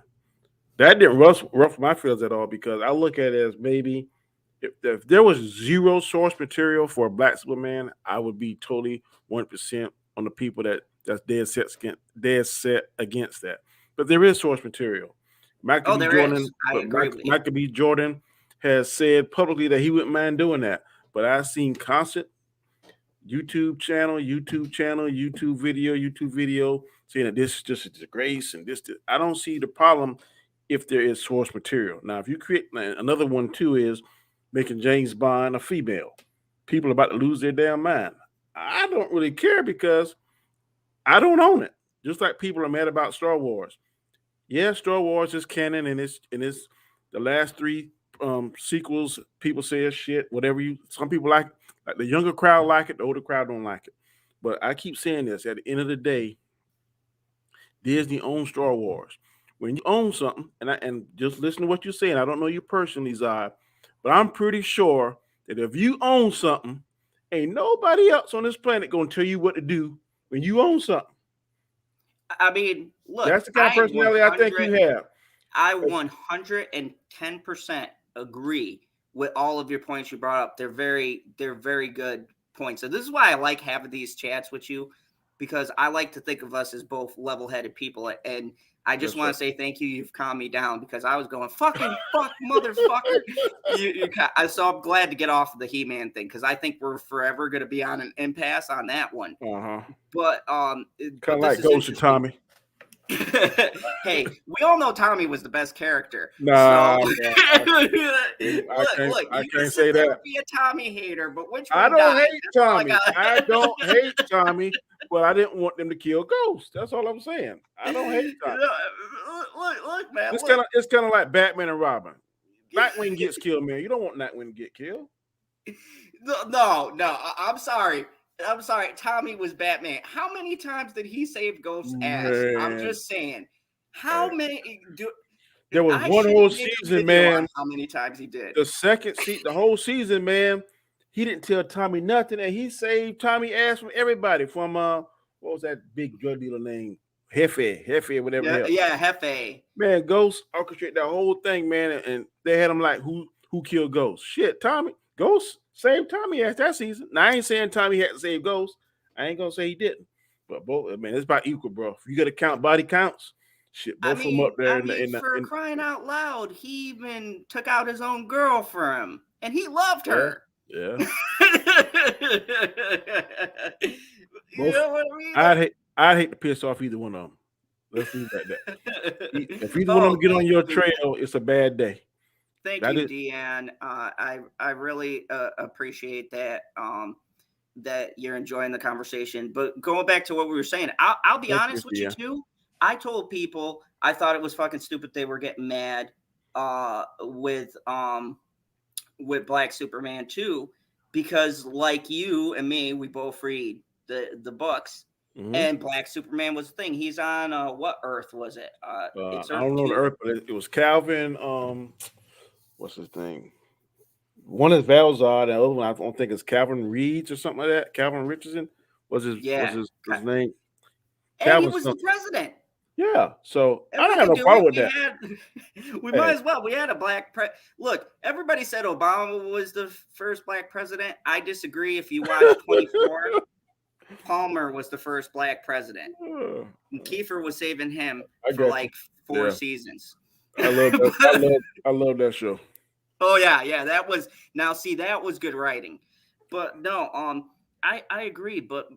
That didn't rough my feels at all because I look at it as maybe if there was zero source material for a black Superman, I would be totally 1% on the people that's dead set against that. But there is source material. Michael Oh, B. there is. Jordan, I but agree with you. Michael B. Jordan has said publicly that he wouldn't mind doing that. But I've seen constant YouTube video saying that this is just a disgrace and this. I don't see the problem if there is source material. Now, if you create another one too is making James Bond a female, people are about to lose their damn mind. I don't really care because I don't own it. Just like people are mad about Star Wars. Yeah, Star Wars is canon and it's the last three sequels. People say it's shit. Whatever you. Some people like the younger crowd like it. The older crowd don't like it. But I keep saying this. At the end of the day, Disney owns Star Wars. When you own something, and just listen to what you're saying. I don't know you personally, Zod, but I'm pretty sure that if you own something, ain't nobody else on this planet gonna tell you what to do when you own something. I mean, look, That's the kind of personality I think you have. I 110% agree with all of your points you brought up. They're very good points. So this is why I like having these chats with you, because I like to think of us as both level-headed people. And I just want to say thank you. You've calmed me down because I was going fuck motherfucker. So I'm glad to get off of the He-Man thing because I think we're forever going to be on an impasse on that one. But kind of like Ghost and Tommy. Hey, we all know Tommy was the best character. Nah, so, I can't say that. Be a Tommy hater, but which one I don't died? hate Tommy. I don't hate Tommy, but I didn't want them to kill Ghost. That's all I'm saying. I don't hate Tommy. Look, man. It's kind of like Batman and Robin. Nightwing gets killed, man. You don't want Nightwing to get killed. No. I'm sorry. Tommy was Batman. How many times did he save Ghost's ass? I'm just saying. How many? There was one whole season, man. How many times he did? The whole season, man. He didn't tell Tommy nothing, and he saved Tommy ass from everybody. From what was that big drug dealer name? Hefe, whatever. Yeah, Hefe. Man, Ghost orchestrated that whole thing, man, and they had him like, who killed Ghost? Shit, Tommy. Ghost saved Tommy ass that season. Now I ain't saying Tommy had to save Ghost. I ain't gonna say he didn't. But both, man, it's about equal, bro. If you gotta count body counts, shit, both of them up there. For crying out loud, he even took out his own girl for him, and he loved her. Yeah. You know what I mean? I'd hate to piss off either one of them. Let's leave it like that. If either one of them get on your trail, it's a bad day. Thank you, Deanne. I really appreciate that. That you're enjoying the conversation. But going back to what we were saying, I'll be honest with you too. I told people I thought it was fucking stupid they were getting mad with Black Superman 2, because like you and me, we both read the books. Mm-hmm. And Black Superman was the thing. He's on what Earth was it? It's Earth, I don't know the Earth, but it was Calvin. What's his thing? One is Valzad, and the other one I don't think is Calvin Reeds or something like that. Calvin Richardson was his name. And he was the president. Yeah, so I don't have no problem with that. We might as well. We had a black Look, everybody said Obama was the first black president. I disagree. If you watch 24, Palmer was the first black president. And Kiefer was saving him for like 4 seasons. I love that. I love that show. Oh yeah, that was good writing. But no, I agree, but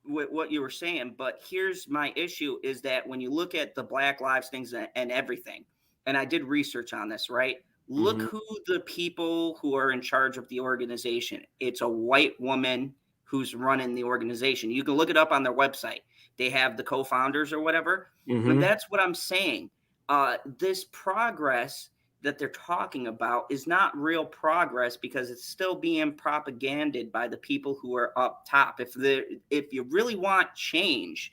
with what you were saying, but here's my issue is that when you look at the Black Lives things and everything, and I did research on this, right? Look who the people who are in charge of the organization. It's a white woman who's running the organization. You can look it up on their website. They have the co-founders or whatever. But that's what I'm saying. This progress that they're talking about is not real progress because it's still being propaganded by the people who are up top. If you really want change,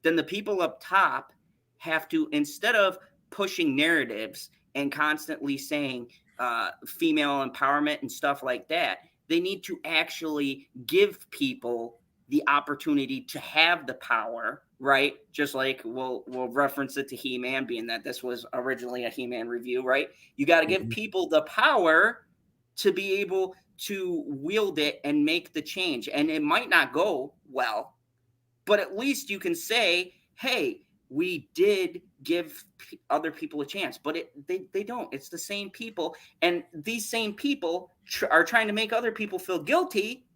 then the people up top have to, instead of pushing narratives and constantly saying female empowerment and stuff like that, they need to actually give people the opportunity to have the power, right? Just like we'll reference it to He-Man, being that this was originally a He-Man review, right? You got to give people the power to be able to wield it and make the change. And it might not go well, but at least you can say, hey, we did give other people a chance. But they don't. It's the same people. And these same people are trying to make other people feel guilty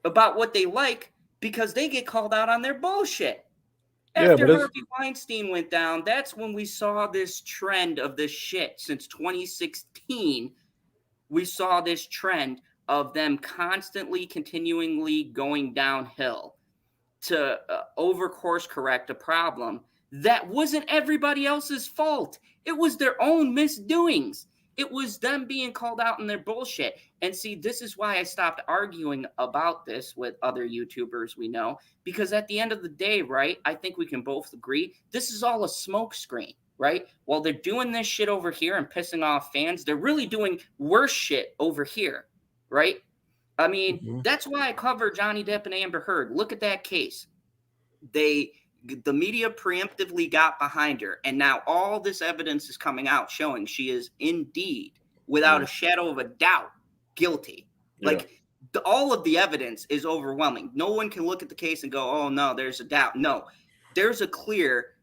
about what they like because they get called out on their bullshit. After Harvey Weinstein went down, that's when we saw this trend of this shit. Since 2016, we saw this trend of them constantly, continually going downhill to over course correct a problem that wasn't everybody else's fault. It was their own misdoings. It was them being called out on their bullshit. And see, this is why I stopped arguing about this with other YouTubers we know, because at the end of the day, right, I think we can both agree this is all a smokescreen, right? While they're doing this shit over here and pissing off fans, they're really doing worse shit over here, right? I mean, that's why I cover Johnny Depp and Amber Heard. Look at that case. The media preemptively got behind her, and now all this evidence is coming out showing she is indeed, without a shadow of a doubt, guilty. Like, all of the evidence is overwhelming. No one can look at the case and go, oh, no, there's a doubt. No, there's a clear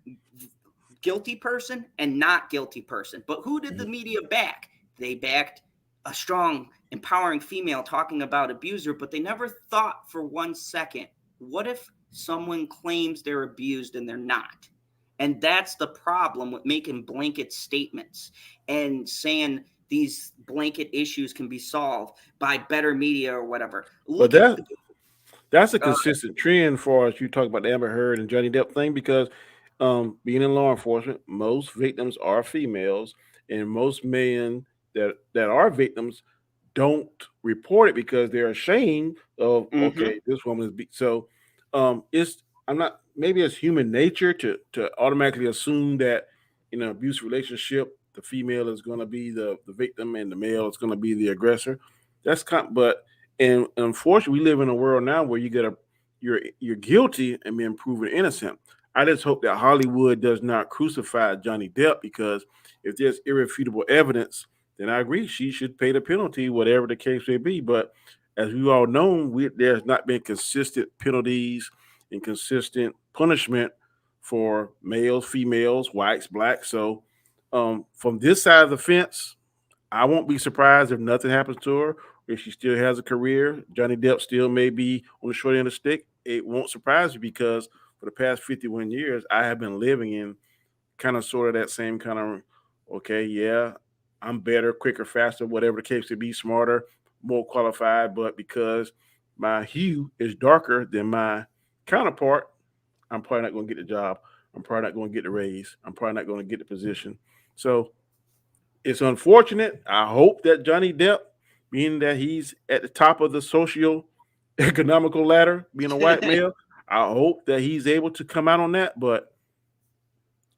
guilty person and not guilty person. But who did the media back? They backed a strong, empowering female talking about abuser, but they never thought for 1 second, what if someone claims they're abused and they're not? And that's the problem with making blanket statements and saying these blanket issues can be solved by better media or whatever. But that's a consistent trend for us. You talk about the Amber Heard and Johnny Depp thing, because being in law enforcement, most victims are females, and most men that are victims don't report it because they're ashamed of, okay, this woman is so maybe it's human nature to automatically assume that in an abusive relationship the female is going to be the victim and the male is going to be the aggressor. And unfortunately we live in a world now where you're guilty and being proven innocent. I just hope that Hollywood does not crucify Johnny Depp, because if there's irrefutable evidence, then I agree she should pay the penalty, whatever the case may be. But as we all know, there's not been consistent penalties and consistent punishment for males, females, whites, blacks. So from this side of the fence, I won't be surprised if nothing happens to her, if she still has a career. Johnny Depp still may be on the short end of the stick. It won't surprise me, because for the past 51 years, I have been living in kind of sort of that same kind of, okay, yeah, I'm better, quicker, faster, whatever the case may be, smarter, more qualified, but because my hue is darker than my counterpart, I'm probably not going to get the job. I'm probably not going to get the raise. I'm probably not going to get the position. So it's unfortunate. I hope that Johnny Depp, being that he's at the top of the socio-economical ladder, being a white male, I hope that he's able to come out on that. But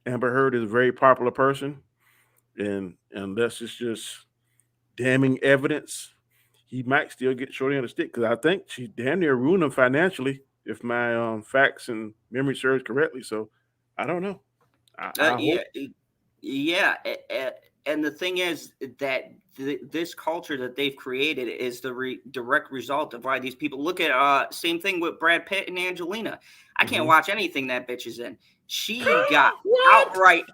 Amber Heard is a very popular person, and unless it's just damning evidence, he might still get short end of the stick, because I think she damn near ruined him financially, if my facts and memory serves correctly. So I don't know. And the thing is that this culture that they've created is the direct result of why these people look at same thing with Brad Pitt and Angelina. I can't watch anything that bitch is in. She got outright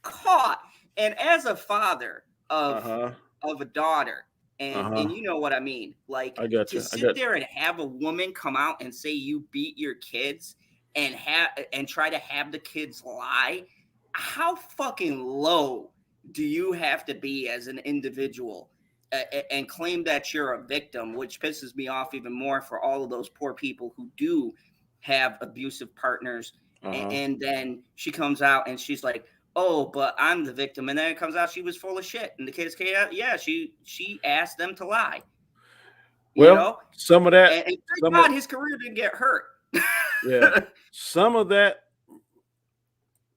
caught. And as a father of a daughter, and you know what I mean, like, to sit there and have a woman come out and say you beat your kids and try to have the kids lie. How fucking low do you have to be as an individual and claim that you're a victim, which pisses me off even more for all of those poor people who do have abusive partners. And then she comes out and she's like, oh, but I'm the victim. And then it comes out she was full of shit. And the kids came out, yeah, she asked them to lie. Well, you know? Some of that. And thank God his career didn't get hurt. Yeah. Some of that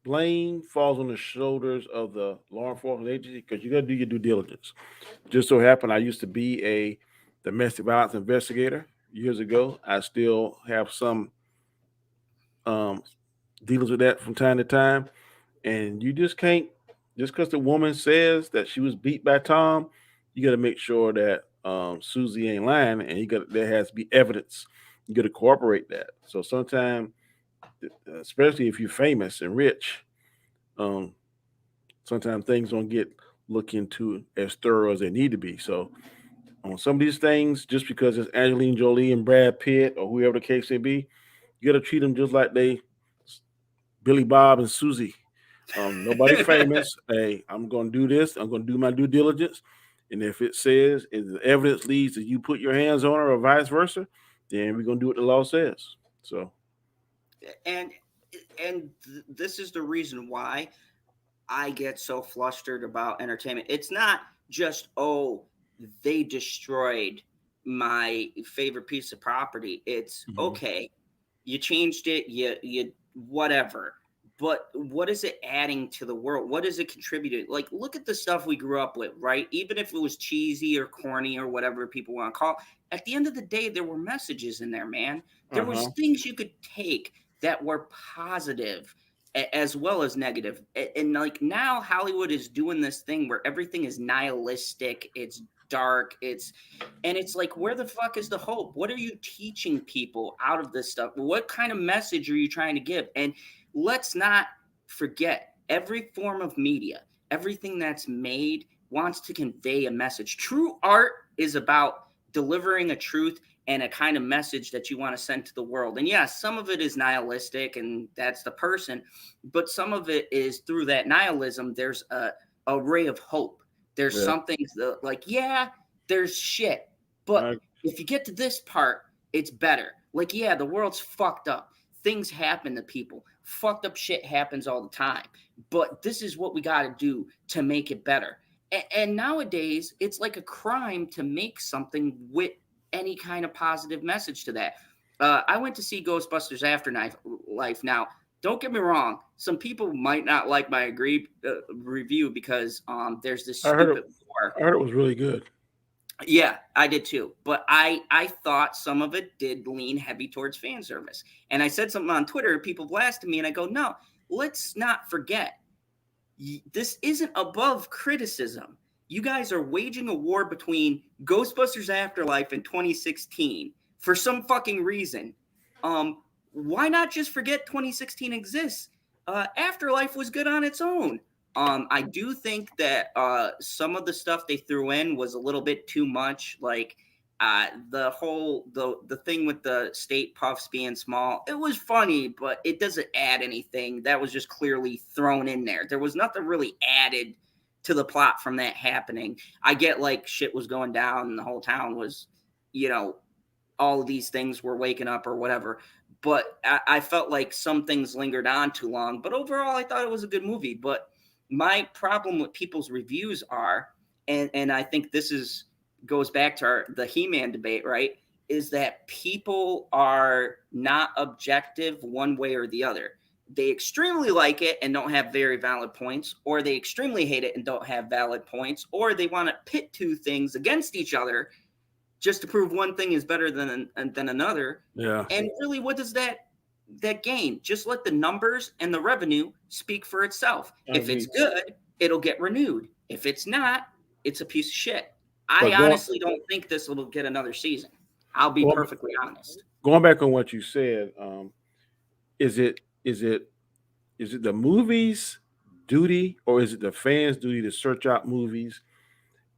blame falls on the shoulders of the law enforcement agency, because you got to do your due diligence. Just so happened I used to be a domestic violence investigator, years ago. I still have some um, dealings with that from time to time. And you just can't, just because the woman says that she was beat by Tom, you got to make sure that Susie ain't lying, and there has to be evidence. You got to corroborate that. So sometimes, especially if you're famous and rich, um, sometimes things don't get looked into as thorough as they need to be. So on some of these things, just because it's Angelina Jolie and Brad Pitt or whoever the case may be, you got to treat them just like they Billy Bob and Susie. Nobody famous. Hey, I'm going to do this. I'm going to do my due diligence. And if it says, if the evidence leads that you put your hands on her or vice versa, then we're going to do what the law says. So, and this is the reason why I get so flustered about entertainment. It's not just, oh, they destroyed my favorite piece of property. It's okay, you changed it, you whatever. But what is it adding to the world? What is it contributing? Like, look at the stuff we grew up with, right? Even if it was cheesy or corny or whatever people want to call it, at the end of the day, there were messages in there, man. There was things you could take that were positive as well as negative. And like now Hollywood is doing this thing where everything is nihilistic, it's dark, it's like, where the fuck is the hope? What are you teaching people out of this stuff? What kind of message are you trying to give? And let's not forget, every form of media, everything that's made wants to convey a message. True art is about delivering a truth and a kind of message that you want to send to the world. And yeah, some of it is nihilistic and that's the person, but some of it is through that nihilism, there's a ray of hope. There's something that, like, yeah, there's shit, but if you get to this part, it's better. Like, yeah, the world's fucked up. Things happen to people. Fucked up shit happens all the time. But this is what we got to do to make it better. And nowadays, it's like a crime to make something with any kind of positive message to that. I went to see Ghostbusters Afterlife. Now, don't get me wrong. Some people might not like my review because there's this stupid war. I heard it was really good. Yeah, I did too. But I thought some of it did lean heavy towards fan service. And I said something on Twitter, people blasted me, and I go, no, let's not forget. This isn't above criticism. You guys are waging a war between Ghostbusters Afterlife and 2016 for some fucking reason. Why not just forget 2016 exists? Afterlife was good on its own. I do think that some of the stuff they threw in was a little bit too much. Like the whole the thing with the state puffs being small, it was funny, but it doesn't add anything. That was just clearly thrown in there. There was nothing really added to the plot from that happening. I get like shit was going down and the whole town was, all of these things were waking up or whatever. But I felt like some things lingered on too long. But overall, I thought it was a good movie. But my problem with people's reviews are, and I think this goes back to the He-Man debate, right, is that people are not objective one way or the other. They extremely like it and don't have very valid points, or they extremely hate it and don't have valid points, or they want to pit two things against each other just to prove one thing is better than another. Yeah. And really, what does that gain? Just let the numbers and the revenue speak for itself. If it's good, it'll get renewed. If it's not, it's a piece of shit. I honestly don't think this will get another season. I'll be perfectly honest. Going back on what you said, is it the movie's duty or is it the fans' duty to search out movies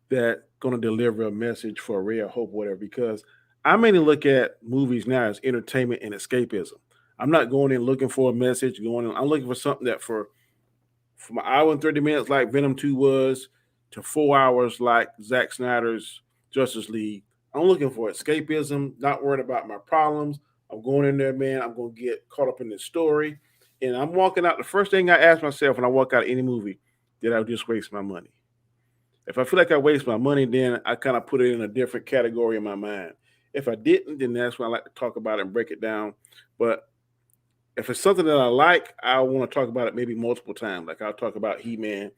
that going to deliver a message for a ray of hope, whatever? Because I mainly look at movies now as entertainment and escapism. I'm not going in looking for a message. I'm looking for something that from an hour and 30 minutes like Venom 2 was to 4 hours like Zack Snyder's Justice League. I'm looking for escapism, not worried about my problems. I'm going in there, man. I'm going to get caught up in this story. And I'm walking out. The first thing I ask myself when I walk out of any movie, did I just waste my money? If I feel like I waste my money, then I kind of put it in a different category in my mind. If I didn't, then that's when I like to talk about it and break it down. But if it's something that I like, I want to talk about it maybe multiple times. Like I'll talk about He-Man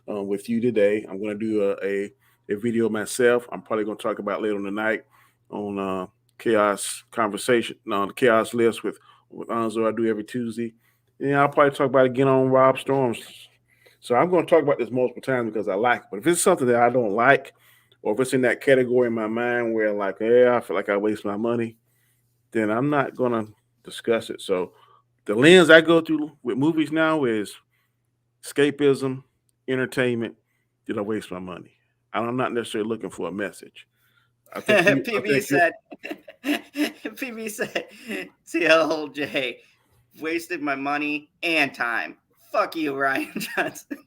with you today. I'm going to do a video myself. I'm probably going to talk about later on tonight on chaos conversation, no, the chaos list with Anzo. I do every Tuesday. Yeah, I'll probably talk about it again on Rob Storms. So I'm going to talk about this multiple times because I like it. But if it's something that I don't like, or if it's in that category in my mind where like, yeah, I feel like I waste my money, then I'm not going to discuss it. So the lens I go through with movies now is escapism, entertainment. Did I waste my money? I'm not necessarily looking for a message. I think you. I PB think you. said, PB said, CLJ wasted my money and time. Fuck you, Ryan Johnson.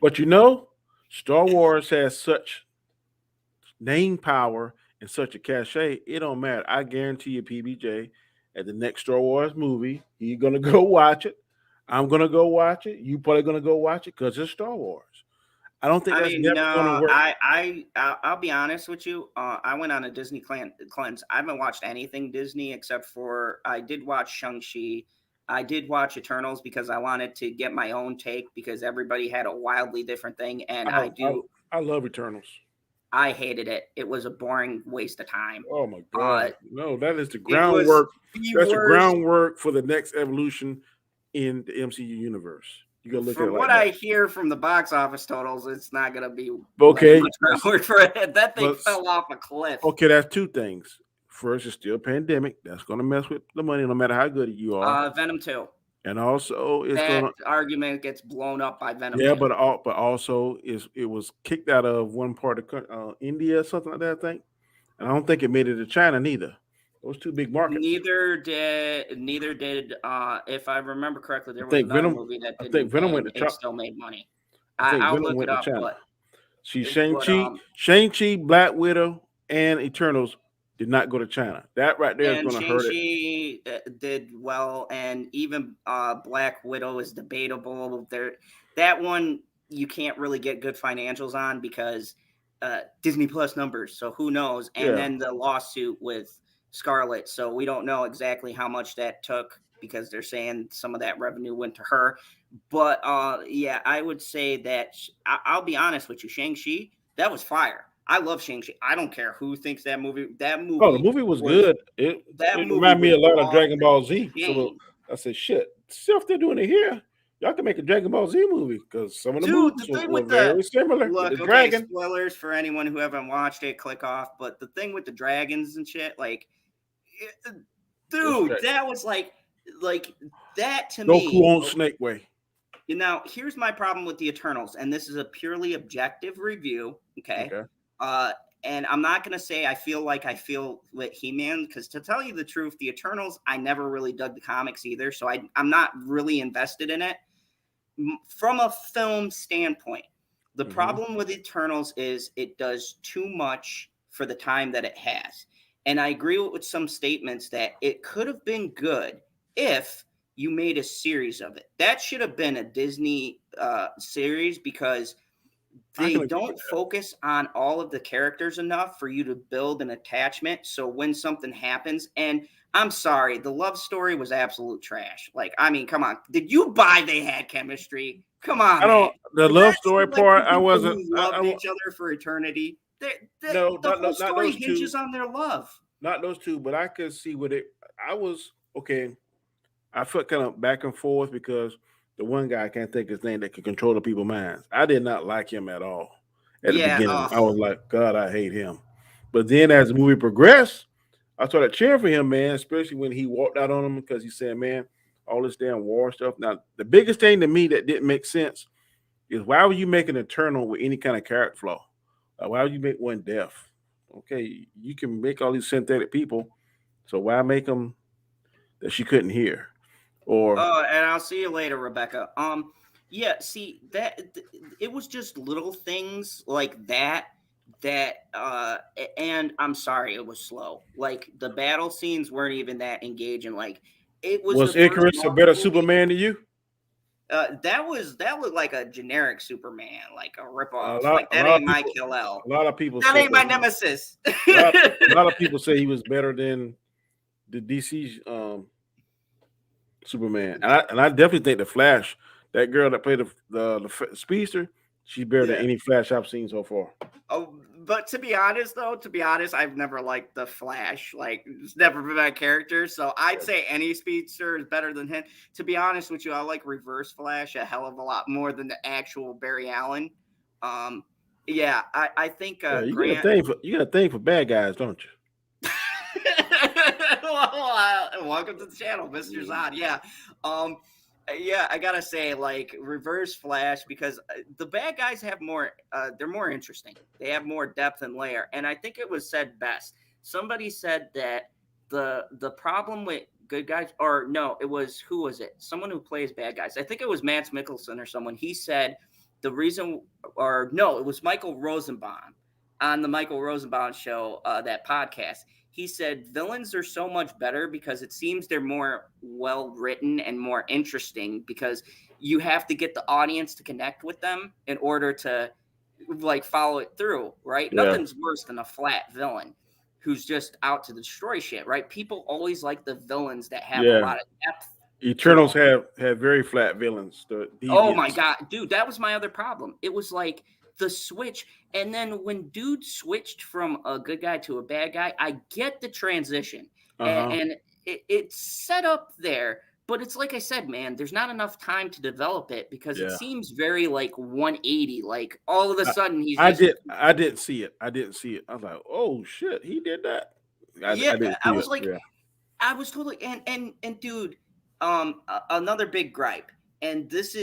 But you know, Star Wars has such name power and such a cachet. It don't matter. I guarantee you, PBJ, at the next Star Wars movie, you're gonna go watch it. I'm gonna go watch it. You probably gonna go watch it because it's Star Wars. I don't think I that's mean, never gonna no, work. I'll be honest with you. I went on a Disney cleanse. I haven't watched anything Disney except for I did watch Shang-Chi. I did watch Eternals because I wanted to get my own take because everybody had a wildly different thing, and I love Eternals. I hated it. It was a boring waste of time. Oh my god! No, that is the It was groundwork. the That's the worst. groundwork for the next evolution in the MCU universe. You gotta look at it From like what that. I hear from the box office totals, it's not going to be Okay, much groundwork for it. That thing but fell off a cliff. okay, that's two things. First, it's still a pandemic. That's gonna mess with the money, no matter how good you are. Venom 2. And also, it's That gonna argument gets blown up by Venom 2. but also it was kicked out of one part of India or something like that. I think, and I don't think it made it to China neither. Those two big markets. Neither did. If I remember correctly, there I was think another Venom. movie that I didn't, think Venom went and to it China. still made money. I think I'll Venom look went it to up, China. but See, Shang-Chi, Black Widow, and Eternals did not go to China. That right there is and going to hurt it. Shang-Chi did well, and even Black Widow is debatable. That one you can't really get good financials on because Disney Plus numbers. So who knows? And Yeah. then the lawsuit with Scarlett. So we don't know exactly how much that took because they're saying some of that revenue went to her. But yeah, I would say that I'll be honest with you, Shang-Chi, that was fire. I love Shang-Chi. I don't care who thinks that movie. Oh, the movie was good. It movie reminded me a was lot of off Dragon the Ball Z. So chain. I said, shit, see if they're doing it here. Y'all can make a Dragon Ball Z movie because some of the Dude, movies the thing were with very similar. look, With the okay, dragon. spoilers for anyone who haven't watched it, click off. But the thing with the dragons and shit, like, dude, that was like that to me. Goku on Snake Way. You know, here's my problem with the Eternals, and this is a purely objective review. Okay. And I'm not going to say I feel with He-Man, because to tell you the truth, the Eternals, I never really dug the comics either. So I'm not really invested in it. From a film standpoint, the problem with Eternals is it does too much for the time that it has. And I agree with some statements that it could have been good if you made a series of it. That should have been a Disney series because they don't focus on all of the characters enough for you to build an attachment. So when something happens, and I'm sorry, the love story was absolute trash. Like, I mean, come on. Did you buy they had chemistry? Come on, man. The love story part, I wasn't. Loved each other for eternity. The whole story hinges on their love. Not those two, but I could see what it. I was okay. I felt kind of back and forth because the one guy, I can't think of his name, that could control the people's minds. I did not like him at all at the beginning. I was like, God, I hate him. But then as the movie progressed, I started cheering for him, man, especially when he walked out on him because he said, man, all this damn war stuff. Now, the biggest thing to me that didn't make sense is why would you make an Eternal with any kind of character flaw? Why would you make one deaf? Okay, you can make all these synthetic people, so why make them that she couldn't hear? Or and I'll see you later, Rebecca. Yeah, see that it was just little things like that, and I'm sorry, it was slow. Like the battle scenes weren't even that engaging. Like it was Icarus a better Superman than you? That looked like a generic Superman, like a ripoff. Like that ain't my Kal-El. A lot of people that ain't my nemesis. A lot of people say he was better than the DC Superman, and I definitely think the Flash, that girl that played the speedster, She's better than Yeah. any Flash I've seen so far. Oh, but to be honest, I've never liked the Flash. Like, it's never been my character. So I'd say any speedster is better than him. To be honest with you, I like Reverse Flash a hell of a lot more than the actual Barry Allen. Yeah, I think Yeah, you Grant. got a thing for bad guys, don't you? Welcome to the channel, Mr. Zod. Yeah. Yeah, I gotta say, like, Reverse Flash, because the bad guys have more, they're more interesting. They have more depth and layer. And I think it was said best. Somebody said that the problem with good guys, or no, who was it? Someone who plays bad guys. I think it was Mads Mikkelsen or someone. He said the reason, or no, it was Michael Rosenbaum on the Michael Rosenbaum show, that podcast. He said villains are so much better because it seems they're more well written and more interesting, because you have to get the audience to connect with them in order to like follow it through, right? Yeah. Nothing's worse than a flat villain who's just out to destroy shit, right? People always like the villains that have a lot of depth. Eternals have very flat villains. Oh my god, dude, that was my other problem. It was like the switch, and then when dude switched from a good guy to a bad guy, I get the transition, and it's set up there, but it's like I said, man, there's not enough time to develop it, because it seems very like 180, like all of a sudden he's. I didn't see it. I was like, oh shit, he did that. I was like, I was totally, and dude, another big gripe, and this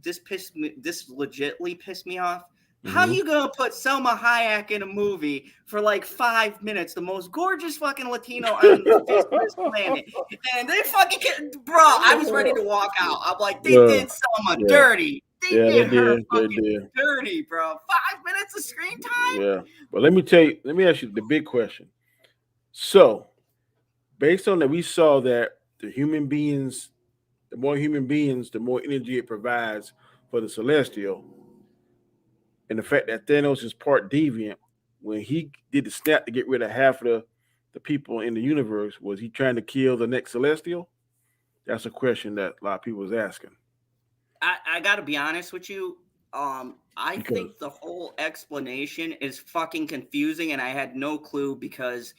legitly pissed me off. How you gonna put Selma Hayek in a movie for like 5 minutes, the most gorgeous fucking Latino on the face of this planet, and they fucking bro? I was ready to walk out. I'm like, they did Selma dirty. They did her fucking dirty, bro. 5 minutes of screen time. Yeah, but let me ask you the big question. So, based on that, we saw that the more human beings, the more energy it provides for the Celestial. And the fact that Thanos is part deviant, when he did the snap to get rid of half of the people in the universe, was he trying to kill the next Celestial? That's a question that a lot of people was asking. I got to be honest with you. I think the whole explanation is fucking confusing, and I had no clue, because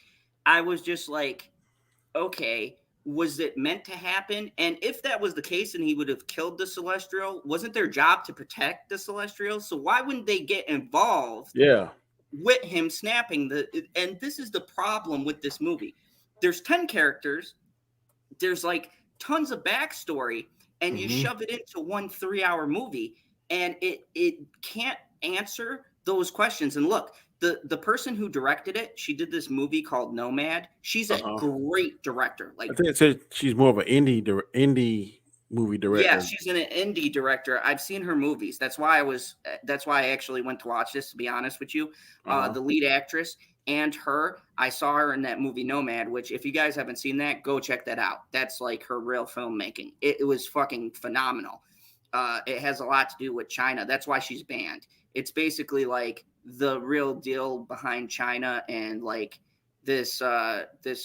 I was just like, okay, was it meant to happen? And if that was the case and he would have killed the Celestial, wasn't their job to protect the Celestial? So why wouldn't they get involved with him snapping and this is the problem with this movie. There's 10 characters. There's like tons of backstory, and you shove it into one 3-hour movie, and it can't answer those questions. And look, the person who directed it, she did this movie called Nomad. She's a great director. Like, I think it said she's more of an indie movie director. Yeah, she's an indie director. I've seen her movies. That's why I actually went to watch this, to be honest with you. The lead actress and her, I saw her in that movie Nomad, which if you guys haven't seen that, go check that out. That's like her real filmmaking. It was fucking phenomenal. It has a lot to do with China. That's why she's banned. It's basically like the real deal behind China, and like this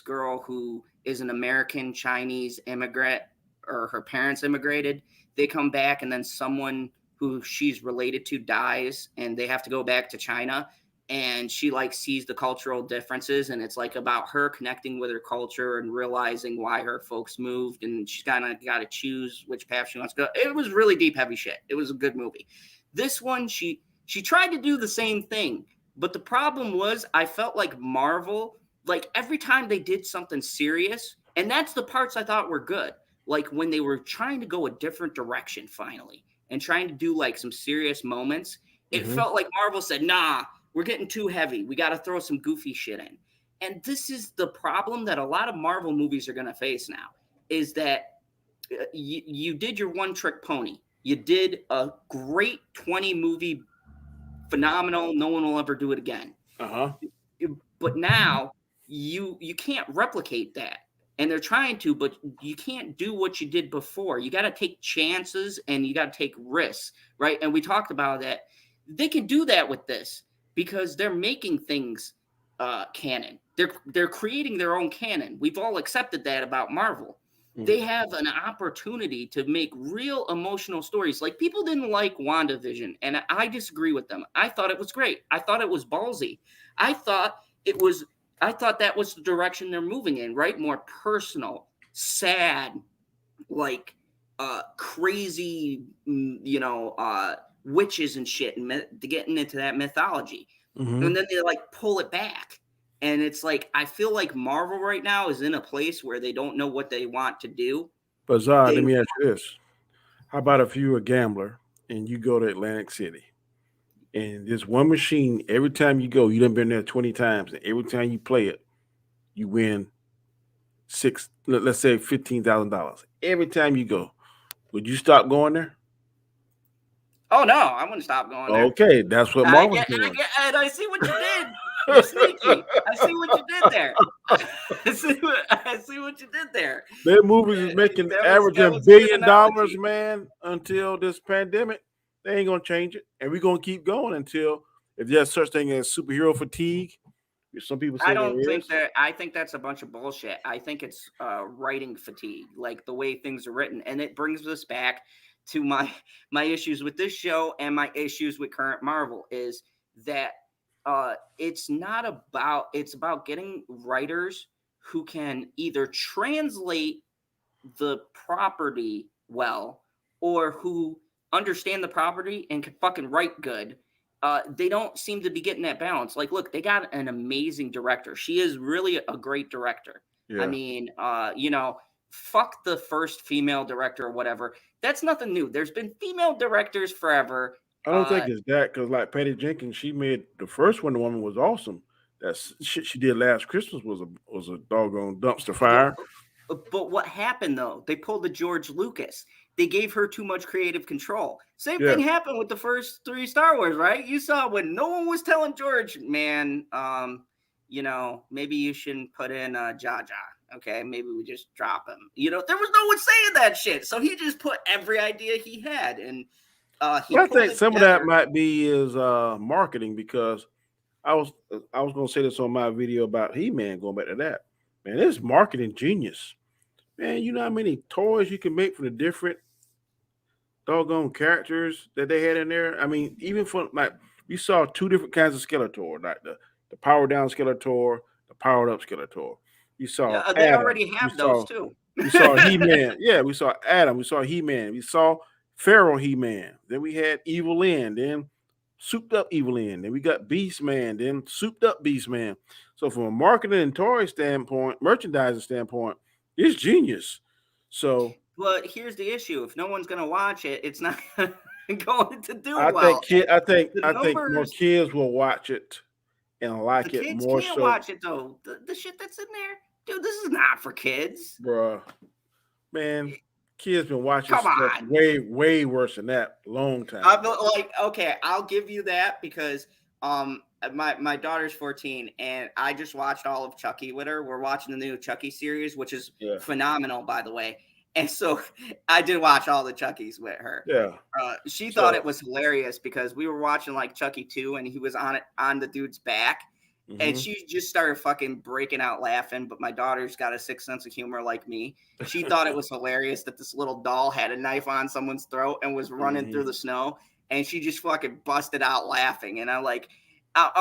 girl who is an American Chinese immigrant, or her parents immigrated. They come back, and then someone who she's related to dies, and they have to go back to China, and she like sees the cultural differences, and it's like about her connecting with her culture and realizing why her folks moved, and she's kind of got to choose which path she wants to go. It was really deep, heavy shit. It was a good movie. This one, she tried to do the same thing, but the problem was I felt like Marvel, like every time they did something serious, and that's the parts I thought were good, like when they were trying to go a different direction finally and trying to do like some serious moments, it felt like Marvel said, nah, we're getting too heavy. We got to throw some goofy shit in. And this is the problem that a lot of Marvel movies are going to face now, is that you did your one trick pony. You did a great 20 movie phenomenal. No one will ever do it again. But now you can't replicate that. And they're trying to, but you can't do what you did before. You got to take chances, and you got to take risks, right? And we talked about that. They can do that with this because they're making things canon. They're creating their own canon. We've all accepted that about Marvel. they have an opportunity to make real emotional stories. Like, people didn't like WandaVision, and I disagree with them. I thought it was great. I thought it was ballsy. I thought that was the direction they're moving in, right? More personal, sad, like crazy, witches and shit, and getting into that mythology. Mhm. And then they like pull it back. And it's like, I feel like Marvel right now is in a place where they don't know what they want to do. But Zod, They let me ask you this. How about if you're a gambler and you go to Atlantic City and there's one machine, every time you go, you done been there 20 times, and every time you play it, you win let's say $15,000. Every time you go. Would you stop going there? Oh no, I wouldn't stop going there. Okay, that's what Marvel's doing. And I see what you did. You're sneaky. I see what you did there. I see what you did there. Their movies is making averaging $1 billion, man, until this pandemic. They ain't gonna change it, and we're gonna keep going until if there's such thing as superhero fatigue. Some people say I think that's a bunch of bullshit. I think it's writing fatigue, like the way things are written, and it brings us back to my issues with this show and my issues with current Marvel is that it's about getting writers who can either translate the property well or who understand the property and can fucking write good. They don't seem to be getting that balance. Like, look, they got an amazing director. She is really a great director. Yeah. I mean, fuck the first female director or whatever. That's nothing new. There's been female directors forever. I don't think it's that, because like Patty Jenkins, she made the first Wonder Woman was awesome. That shit she did last Christmas was a doggone dumpster fire. But what happened though? They pulled the George Lucas. They gave her too much creative control. Same thing happened with the first 3 Star Wars, right? You saw when no one was telling George, man, maybe you shouldn't put in Jaja. Okay, maybe we just drop him. There was no one saying that shit. So he just put every idea he had. And I think some of that might be his marketing, because I was going to say this on my video about He-Man, going back to that. Man, it's marketing genius. Man, you know how many toys you can make for the different doggone characters that they had in there? I mean, even for, like, you saw 2 different kinds of Skeletor, like the powered down Skeletor, the powered up Skeletor. You saw they already have those too. We saw He-Man. Yeah, we saw Adam. We saw He-Man. We saw Pharaoh He-Man. Then we had Evelyn. Then souped up Evelyn. Then we got Beast Man. Then souped up Beast Man. So from a marketing and toy standpoint, merchandising standpoint, it's genius. So, but here's the issue: if no one's going to watch it, it's not going to do well. I think more kids will watch it and like it more. Kids can't watch it though. The shit that's in there, dude. This is not for kids, bruh. Man, kids been watching stuff way worse than that. Long time. Okay, I'll give you that, because my daughter's 14 and I just watched all of Chucky with her. We're watching the new Chucky series, which is phenomenal, by the way. And so I did watch all the Chuckies with her. Yeah. She thought it was hilarious because we were watching like Chucky 2 and he was on the dude's back. Mm-hmm. And she just started fucking breaking out laughing. But my daughter's got a sick sense of humor like me. She thought it was hilarious that this little doll had a knife on someone's throat and was running through the snow. And she just fucking busted out laughing. And I'm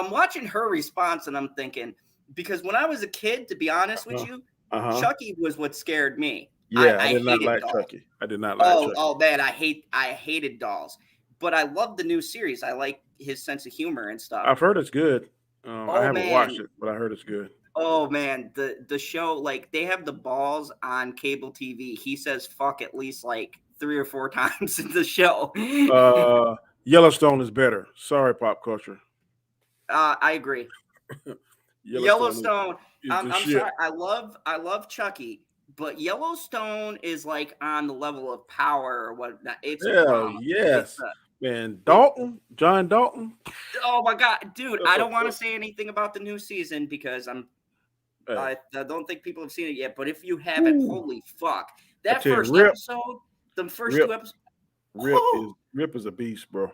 watching her response and I'm thinking, because when I was a kid, to be honest with you, Chucky was what scared me. Yeah, I did not like Chucky. I did not like Chucky. Oh man, I hated dolls. But I love the new series. I like his sense of humor and stuff. I've heard it's good. I haven't watched it, but I heard it's good. Oh man, the show, like, they have the balls on cable TV. He says fuck at least like 3 or 4 times in the show. Yellowstone is better. Sorry, pop culture. I agree. Yellowstone. I'm sorry. I love Chucky, but Yellowstone is like on the level of Power or whatnot. Yes. Man, John Dalton. Oh my God, dude! I don't want to say anything about the new season because I don't think people have seen it yet. But if you haven't, holy fuck! That first episode, the first 2 episodes. Rip is a beast, bro.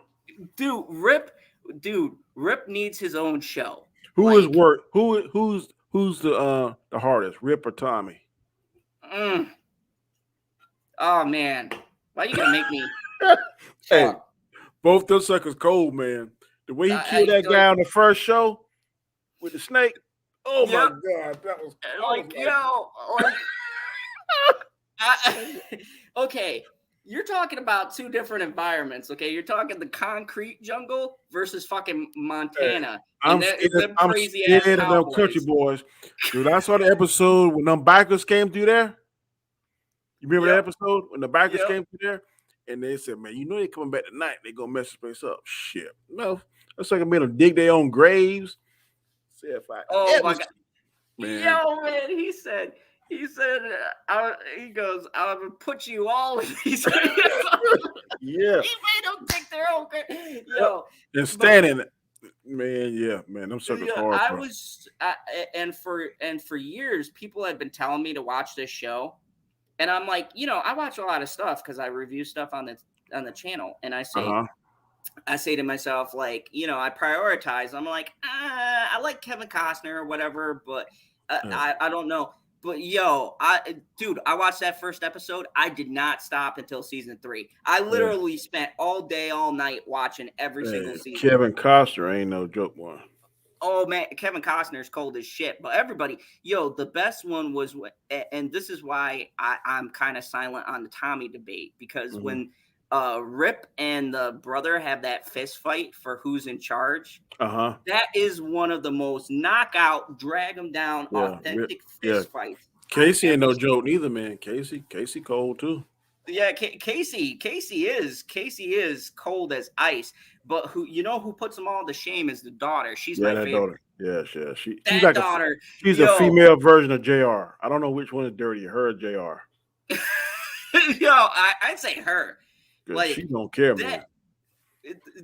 Dude, Rip needs his own show. Who's the hardest, Rip or Tommy? Oh man, why you gonna make me? Hey, talk? both those suckers cold, man. The way he killed I that guy on the first show with the snake. Oh my Yep. God, that was Like, yo, like, okay, you're talking about two different environments. Okay, you're talking the concrete jungle versus fucking Montana, and them I'm crazy ass scared of them country cowboys. boys. Dude, I saw the episode when them bikers came through there. You remember that Yep. episode when the bikers Yep. came through there? And they said, man, you know they coming back tonight. They gonna mess the place up. Shit. No. That's like I'm gonna dig their own graves. See if I Oh ever my God. man. Yo, man, he said, he goes, I would put you all in these. Yeah. He made them dig their own grave. Yo, And standing, man, yeah, man, them suckers yeah, hard, I bro. was, and for years, people had been telling me to watch this show, and I'm like, I watch a lot of stuff because I review stuff on the channel, and I say, I say to myself, like, I prioritize. I'm like, I like Kevin Costner or whatever, but I don't know. But yo, I watched that first episode. I did not stop until season 3. I literally spent all day, all night watching every single season. Kevin Costner ain't no joke, one. Oh man, Kevin Costner's cold as shit. But everybody, the best one was, and this is why I'm kind of silent on the Tommy debate, because when Rip and the brother have that fist fight for who's in charge, that is one of the most knockout, drag them down, authentic fist fights. Casey ain't no joke neither, man. Casey cold too. Yeah, Casey is cold as ice. But who puts them all to shame is the daughter. She's my favorite. Daughter. Yeah, she's that like daughter. She's a female version of JR. I don't know which one is dirty, her or JR. I'd say her. Like, she don't care, man.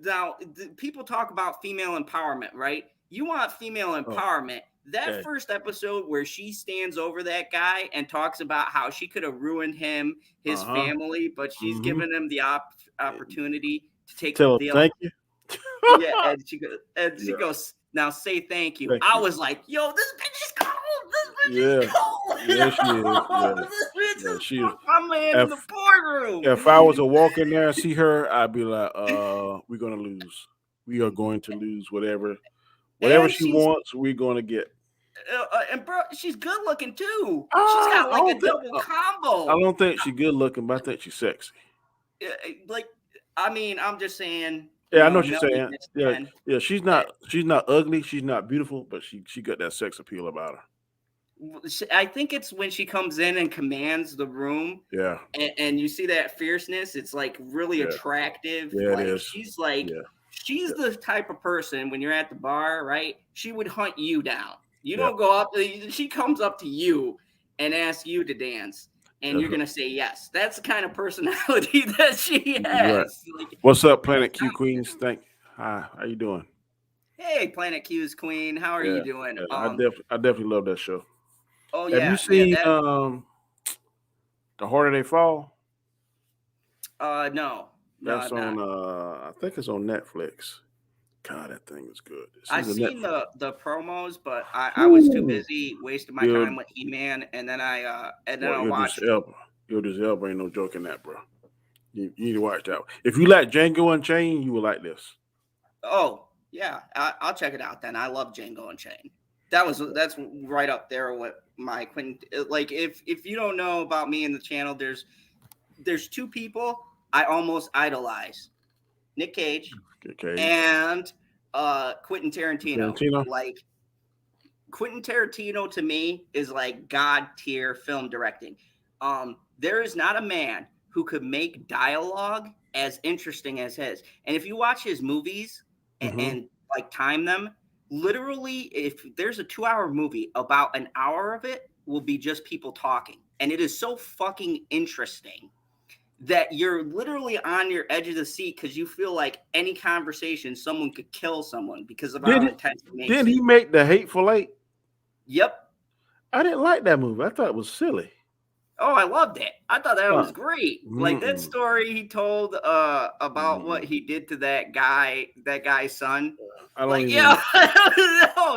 Now, people talk about female empowerment, right? You want female empowerment. That first episode where she stands over that guy and talks about how she could have ruined him, his family, but she's given him the opportunity to take the thank you. Yeah, and she goes, now say thank you. I was like, yo, this bitch is cold. This bitch is cold. Yeah, she is. This bitch is my man in the boardroom. If I was to walk in there and see her, I'd be like, we're gonna lose. We are going to lose whatever she wants, we're gonna get. And bro, she's good looking too. She's got like a double combo. I don't think she's good looking, but I think she's sexy. I'm just saying. Yeah, I know what you're saying. Yeah, she's not ugly, she's not beautiful, but she got that sex appeal about her. I think it's when she comes in and commands the room. Yeah. And you see that fierceness, it's like really attractive. Yeah, like, it is. She's like she's the type of person when you're at the bar, right? She would hunt you down. You don't go up. She comes up to you and asks you to dance, and you're gonna say yes. That's the kind of personality that she has. Right. What's up, Planet Q Queens? Hi, how you doing? Hey, Planet Q's Queen, how are you doing? Yeah, I definitely love that show. Oh yeah. Have you seen The Harder They Fall? No. That's on. I think it's on Netflix. God, that thing is good. I've seen the promos, but I was too busy wasting my time with He-Man, and then I watched. Idris Elba ain't no joke in that, bro. You need to watch that. If you like Django Unchained, you will like this. Oh yeah, I'll check it out then. I love Django Unchained. That's right up there with my Quentin. Like if you don't know about me in the channel, there's two people I almost idolize: Nick Cage and Quentin Tarantino. Like Quentin Tarantino to me is like God tier film directing. There is not a man who could make dialogue as interesting as his. And if you watch his movies and like time them, literally, if there's a 2-hour movie, about an hour of it will be just people talking. And it is so fucking interesting that you're literally on your edge of the seat because you feel like any conversation, someone could kill someone because of how intense it makes. Did he make The Hateful Eight? Yep. I didn't like that movie. I thought it was silly. Oh, I loved it. I thought that was great. Like that story he told about what he did to that guy's son. No,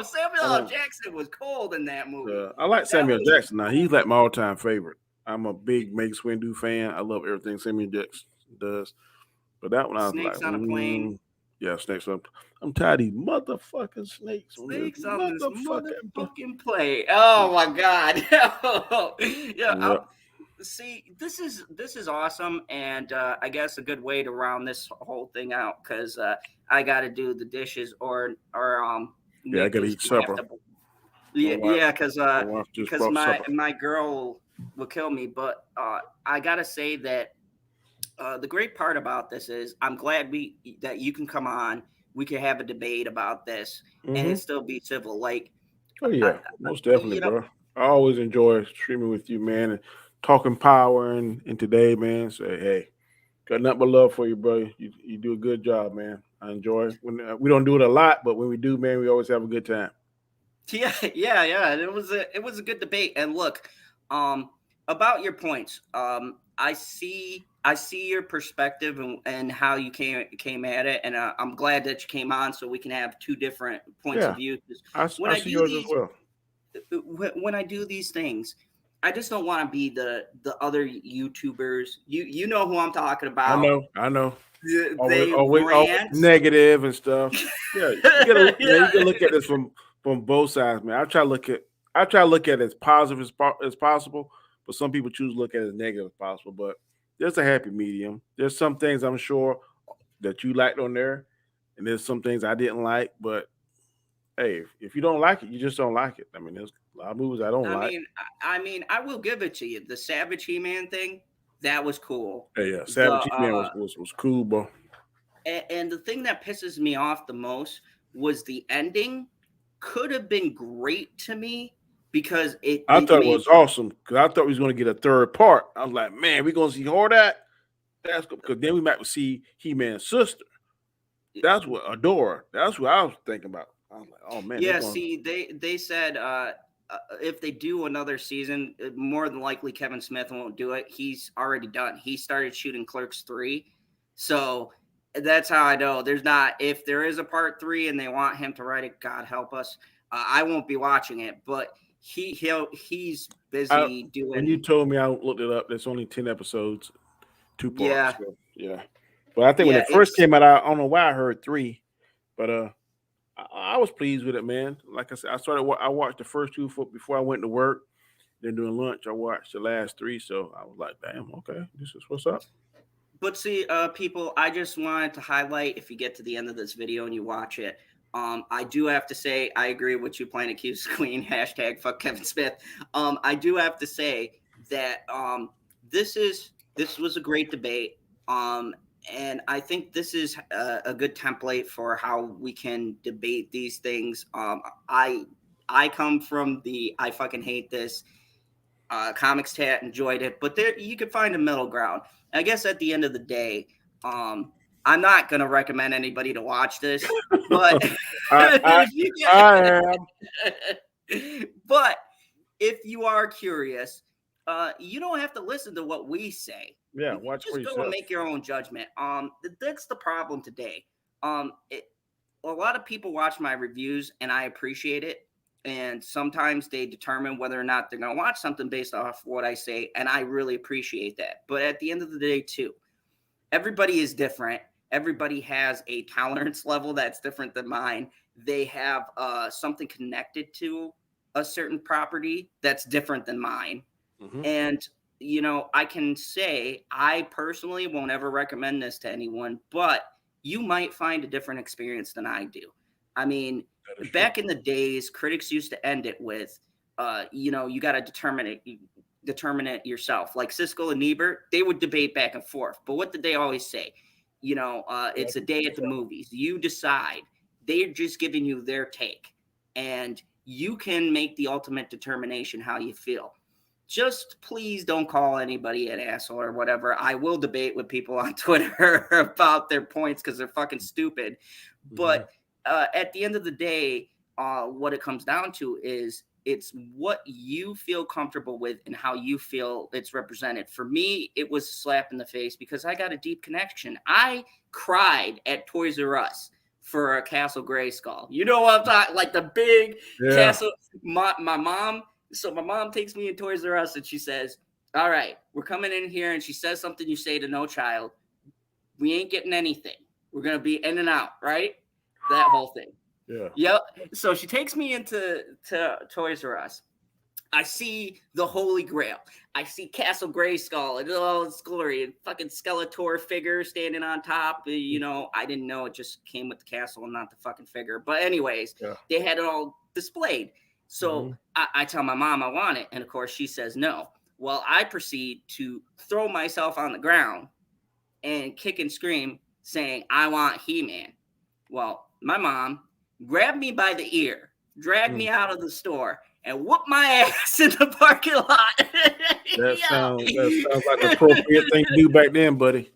Samuel L. Jackson was cold in that movie. I like Samuel Jackson. Now he's like my all-time favorite. I'm a big Mace Windu fan. I love everything Samuel Jackson does. But that one I was like, Snakes on a plane. yeah, snakes. I'm tired of these motherfucking snakes. Snakes on this Motherfucking. motherfucking plane. Oh my god. Yeah. Yeah. See, this is awesome, and I guess a good way to round this whole thing out because I got to do the dishes or I Nick gotta is eat gonna supper. have to- yeah, because wife just brought supper. my girl will kill me. But I gotta say that the great part about this is I'm glad that you can come on. We can have a debate about this and it still be civil. Like, Oh yeah, most definitely, you know, bro. I always enjoy streaming with you, man, and talking power and today, man. Say, hey, got nothing but love for you, bro. You do a good job, man. I enjoy it. When we don't do it a lot, but when we do, man, we always have a good time. yeah. And it was a good debate. And look, about your points, I see your perspective and how you came at it, and I'm glad that you came on so we can have two different points of view. I see yours as well. When I do these things, I just don't want to be the other YouTubers. You know who I'm talking about. I know. They always rant. negative and stuff. Yeah, you can look at this from both sides, man. I try to look at it as positive as possible, but some people choose to look at it as negative as possible. But there's a happy medium. There's some things I'm sure that you liked on there, and there's some things I didn't like. But hey, if you don't like it, you just don't like it. I mean, there's a lot of movies I don't like. I mean, I will give it to you. The Savage He-Man thing, that was cool. Hey, yeah, Savage He-Man was cool, bro. And the thing that pisses me off the most was the ending. Could have been great to me because I thought it was awesome because I thought we was going to get a third part. I was like, man, we're going to see Hordak. That's good because then we might see He-Man's sister. That's what Adora. That's what I was thinking about. I was like, oh man. Yeah, see, they said if they do another season, more than likely Kevin Smith won't do it. He's already done. He started shooting Clerks 3. So that's how I know there's not. If there is a part 3 and they want him to write it, God help us. I won't be watching it, but he's busy doing. And you told me I looked it up. There's only 10 episodes, 2 parts. Yeah, so, yeah. But I think when it first came out, I don't know why I heard 3, but I was pleased with it, man. Like I said, I watched the first 2 before I went to work. Then during lunch, I watched the last 3. So I was like, damn, okay, this is what's up. But see, people, I just wanted to highlight, if you get to the end of this video and you watch it, I do have to say, I agree with you, Planet Q's Queen, # fuck Kevin Smith. I do have to say that this was a great debate. And I think this is a good template for how we can debate these things. I come from the I fucking hate this comics tat, enjoyed it, but there you could find a middle ground. I guess at the end of the day, I'm not going to recommend anybody to watch this, but I am. But if you are curious, you don't have to listen to what we say. Yeah, watch just for go yourself. and make your own judgment. That's the problem today. A lot of people watch my reviews, and I appreciate it. And sometimes they determine whether or not they're going to watch something based off what I say, and I really appreciate that. But at the end of the day, too, everybody is different. Everybody has a tolerance level that's different than mine. They have something connected to a certain property that's different than mine. Mm-hmm. And I can say I personally won't ever recommend this to anyone, but you might find a different experience than I do. I mean, back in the days, critics used to end it with, you got to determine it yourself. Like Siskel and Ebert, they would debate back and forth. But what did they always say? It's a day at the movies. You decide. They're just giving you their take. And you can make the ultimate determination how you feel. Just please don't call anybody an asshole or whatever. I will debate with people on Twitter about their points because they're fucking stupid. Mm-hmm. But at the end of the day, what it comes down to is it's what you feel comfortable with and how you feel it's represented. For me, it was a slap in the face because I got a deep connection. I cried at Toys R Us for a Castle Grayskull. You know what I'm talking? Like the big castle. My mom. So my mom takes me in Toys R Us and she says, all right, we're coming in here, and she says something you say to no child. We ain't getting anything. We're gonna be in and out, right? That whole thing. Yeah. Yep. So she takes me into Toys R Us. I see the Holy Grail. I see Castle Grayskull and all its glory and fucking Skeletor figure standing on top. You know, I didn't know it just came with the castle and not the fucking figure. But anyways, they had it all displayed. So I tell my mom I want it. And of course she says no. Well, I proceed to throw myself on the ground and kick and scream saying, I want He-Man. Well, my mom grabbed me by the ear, dragged me out of the store, and whooped my ass in the parking lot. That sounds like the appropriate thing to do back then, buddy.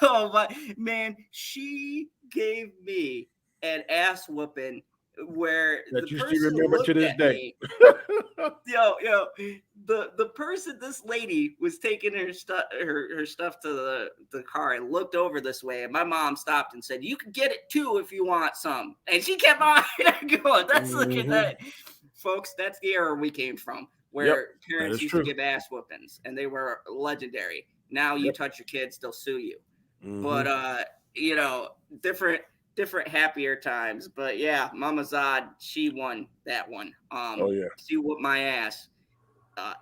Oh my man, she gave me an ass whooping where that the you person still remember looked to this at day. Me, the person, this lady was taking her stuff to the car and looked over this way, and my mom stopped and said, "You can get it too if you want some." And she kept on going. That's look at that, folks. That's the era we came from, where parents used to give ass whoopings, and they were legendary. Now you touch your kids, they'll sue you. But you know, different happier times. But yeah, Mama Zod, she won that one. She whooped my ass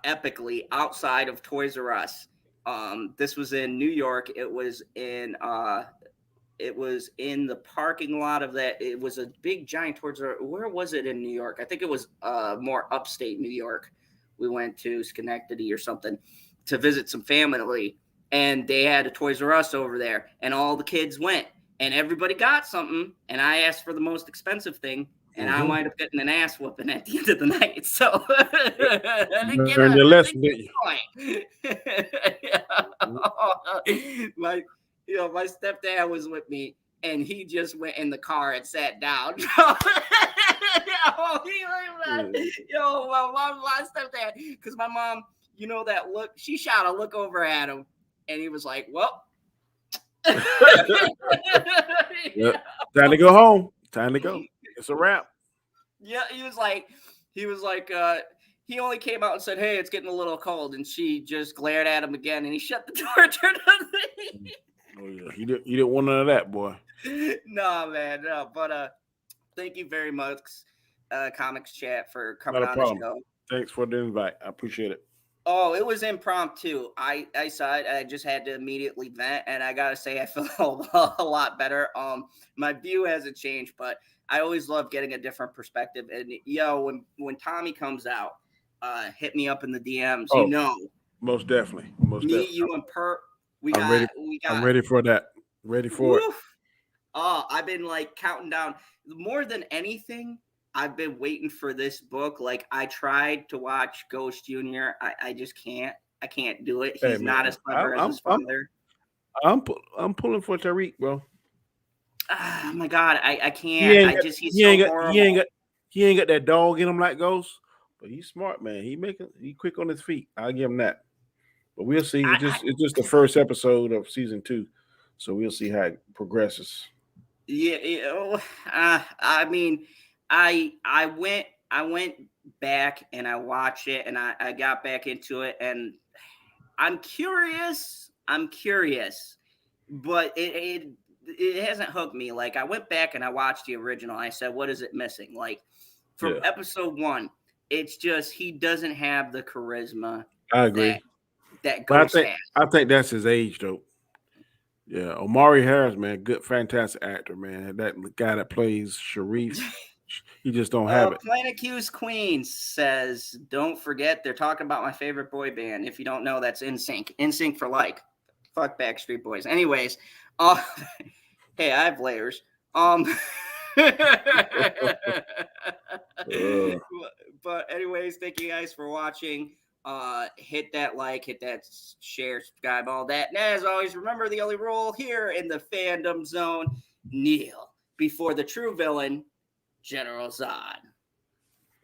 epically outside of Toys R Us. This was in New York. It was in the parking lot of that. It was a big giant Toys R Us. Where was it in New York? I think it was more upstate New York. We went to Schenectady or something to visit some family, and they had a Toys R Us over there, and all the kids went, and everybody got something, and I asked for the most expensive thing, and I wind up getting an ass whooping at the end of the night. So learn your lesson, didn't you? My stepdad was with me, and he just went in the car and sat down. My stepdad, because my mom, you know that look, she shot a look over at him, and he was like, well. Time to go home. Time to go. It's a wrap. Yeah, he was like, he only came out and said, hey, it's getting a little cold. And she just glared at him again, and he shut the door, turned on the heat. Oh, yeah. You didn't want none of that, boy. No, man. No, but thank you very much, Comics Chat, for coming on problem. the show. Thanks for the invite. I appreciate it. Oh, it was impromptu. I saw it. I just had to immediately vent, and I gotta say, I feel a lot better. My view hasn't changed, but I always love getting a different perspective. And when Tommy comes out, hit me up in the DMs. Oh, you know, most definitely. You, and Perp. I'm ready for that. Ready for it. Oh, I've been like counting down. More than anything, I've been waiting for this book. Like, I tried to watch Ghost Jr. I just can't. I can't do it. He's not as clever as his father. I'm pulling for Tariq, bro. Oh my God, I can't. He's so horrible. He ain't got that dog in him like Ghost, but he's smart, man. He quick on his feet. I'll give him that. But we'll see. It's just the first episode of season 2, so we'll see how it progresses. Yeah. I mean, I went back and I watched it, and I got back into it, and I'm curious, but it hasn't hooked me. Like, I went back and I watched the original. I said, what is it missing? Like, from episode 1, it's just, he doesn't have the charisma. I agree. That Ghost has. I think that's his age, though. Yeah, Omari Harris, man, good, fantastic actor, man. That guy that plays Sharif, he just don't have it. Planet Q's Queen says, don't forget, they're talking about my favorite boy band. If you don't know, that's NSYNC. NSYNC for like. Fuck Backstreet Boys. Anyways, hey, I have layers. But anyways, thank you guys for watching. Hit that like, hit that share, subscribe, all that. And as always, remember the only rule here in the fandom zone: kneel before the true villain, General Zod.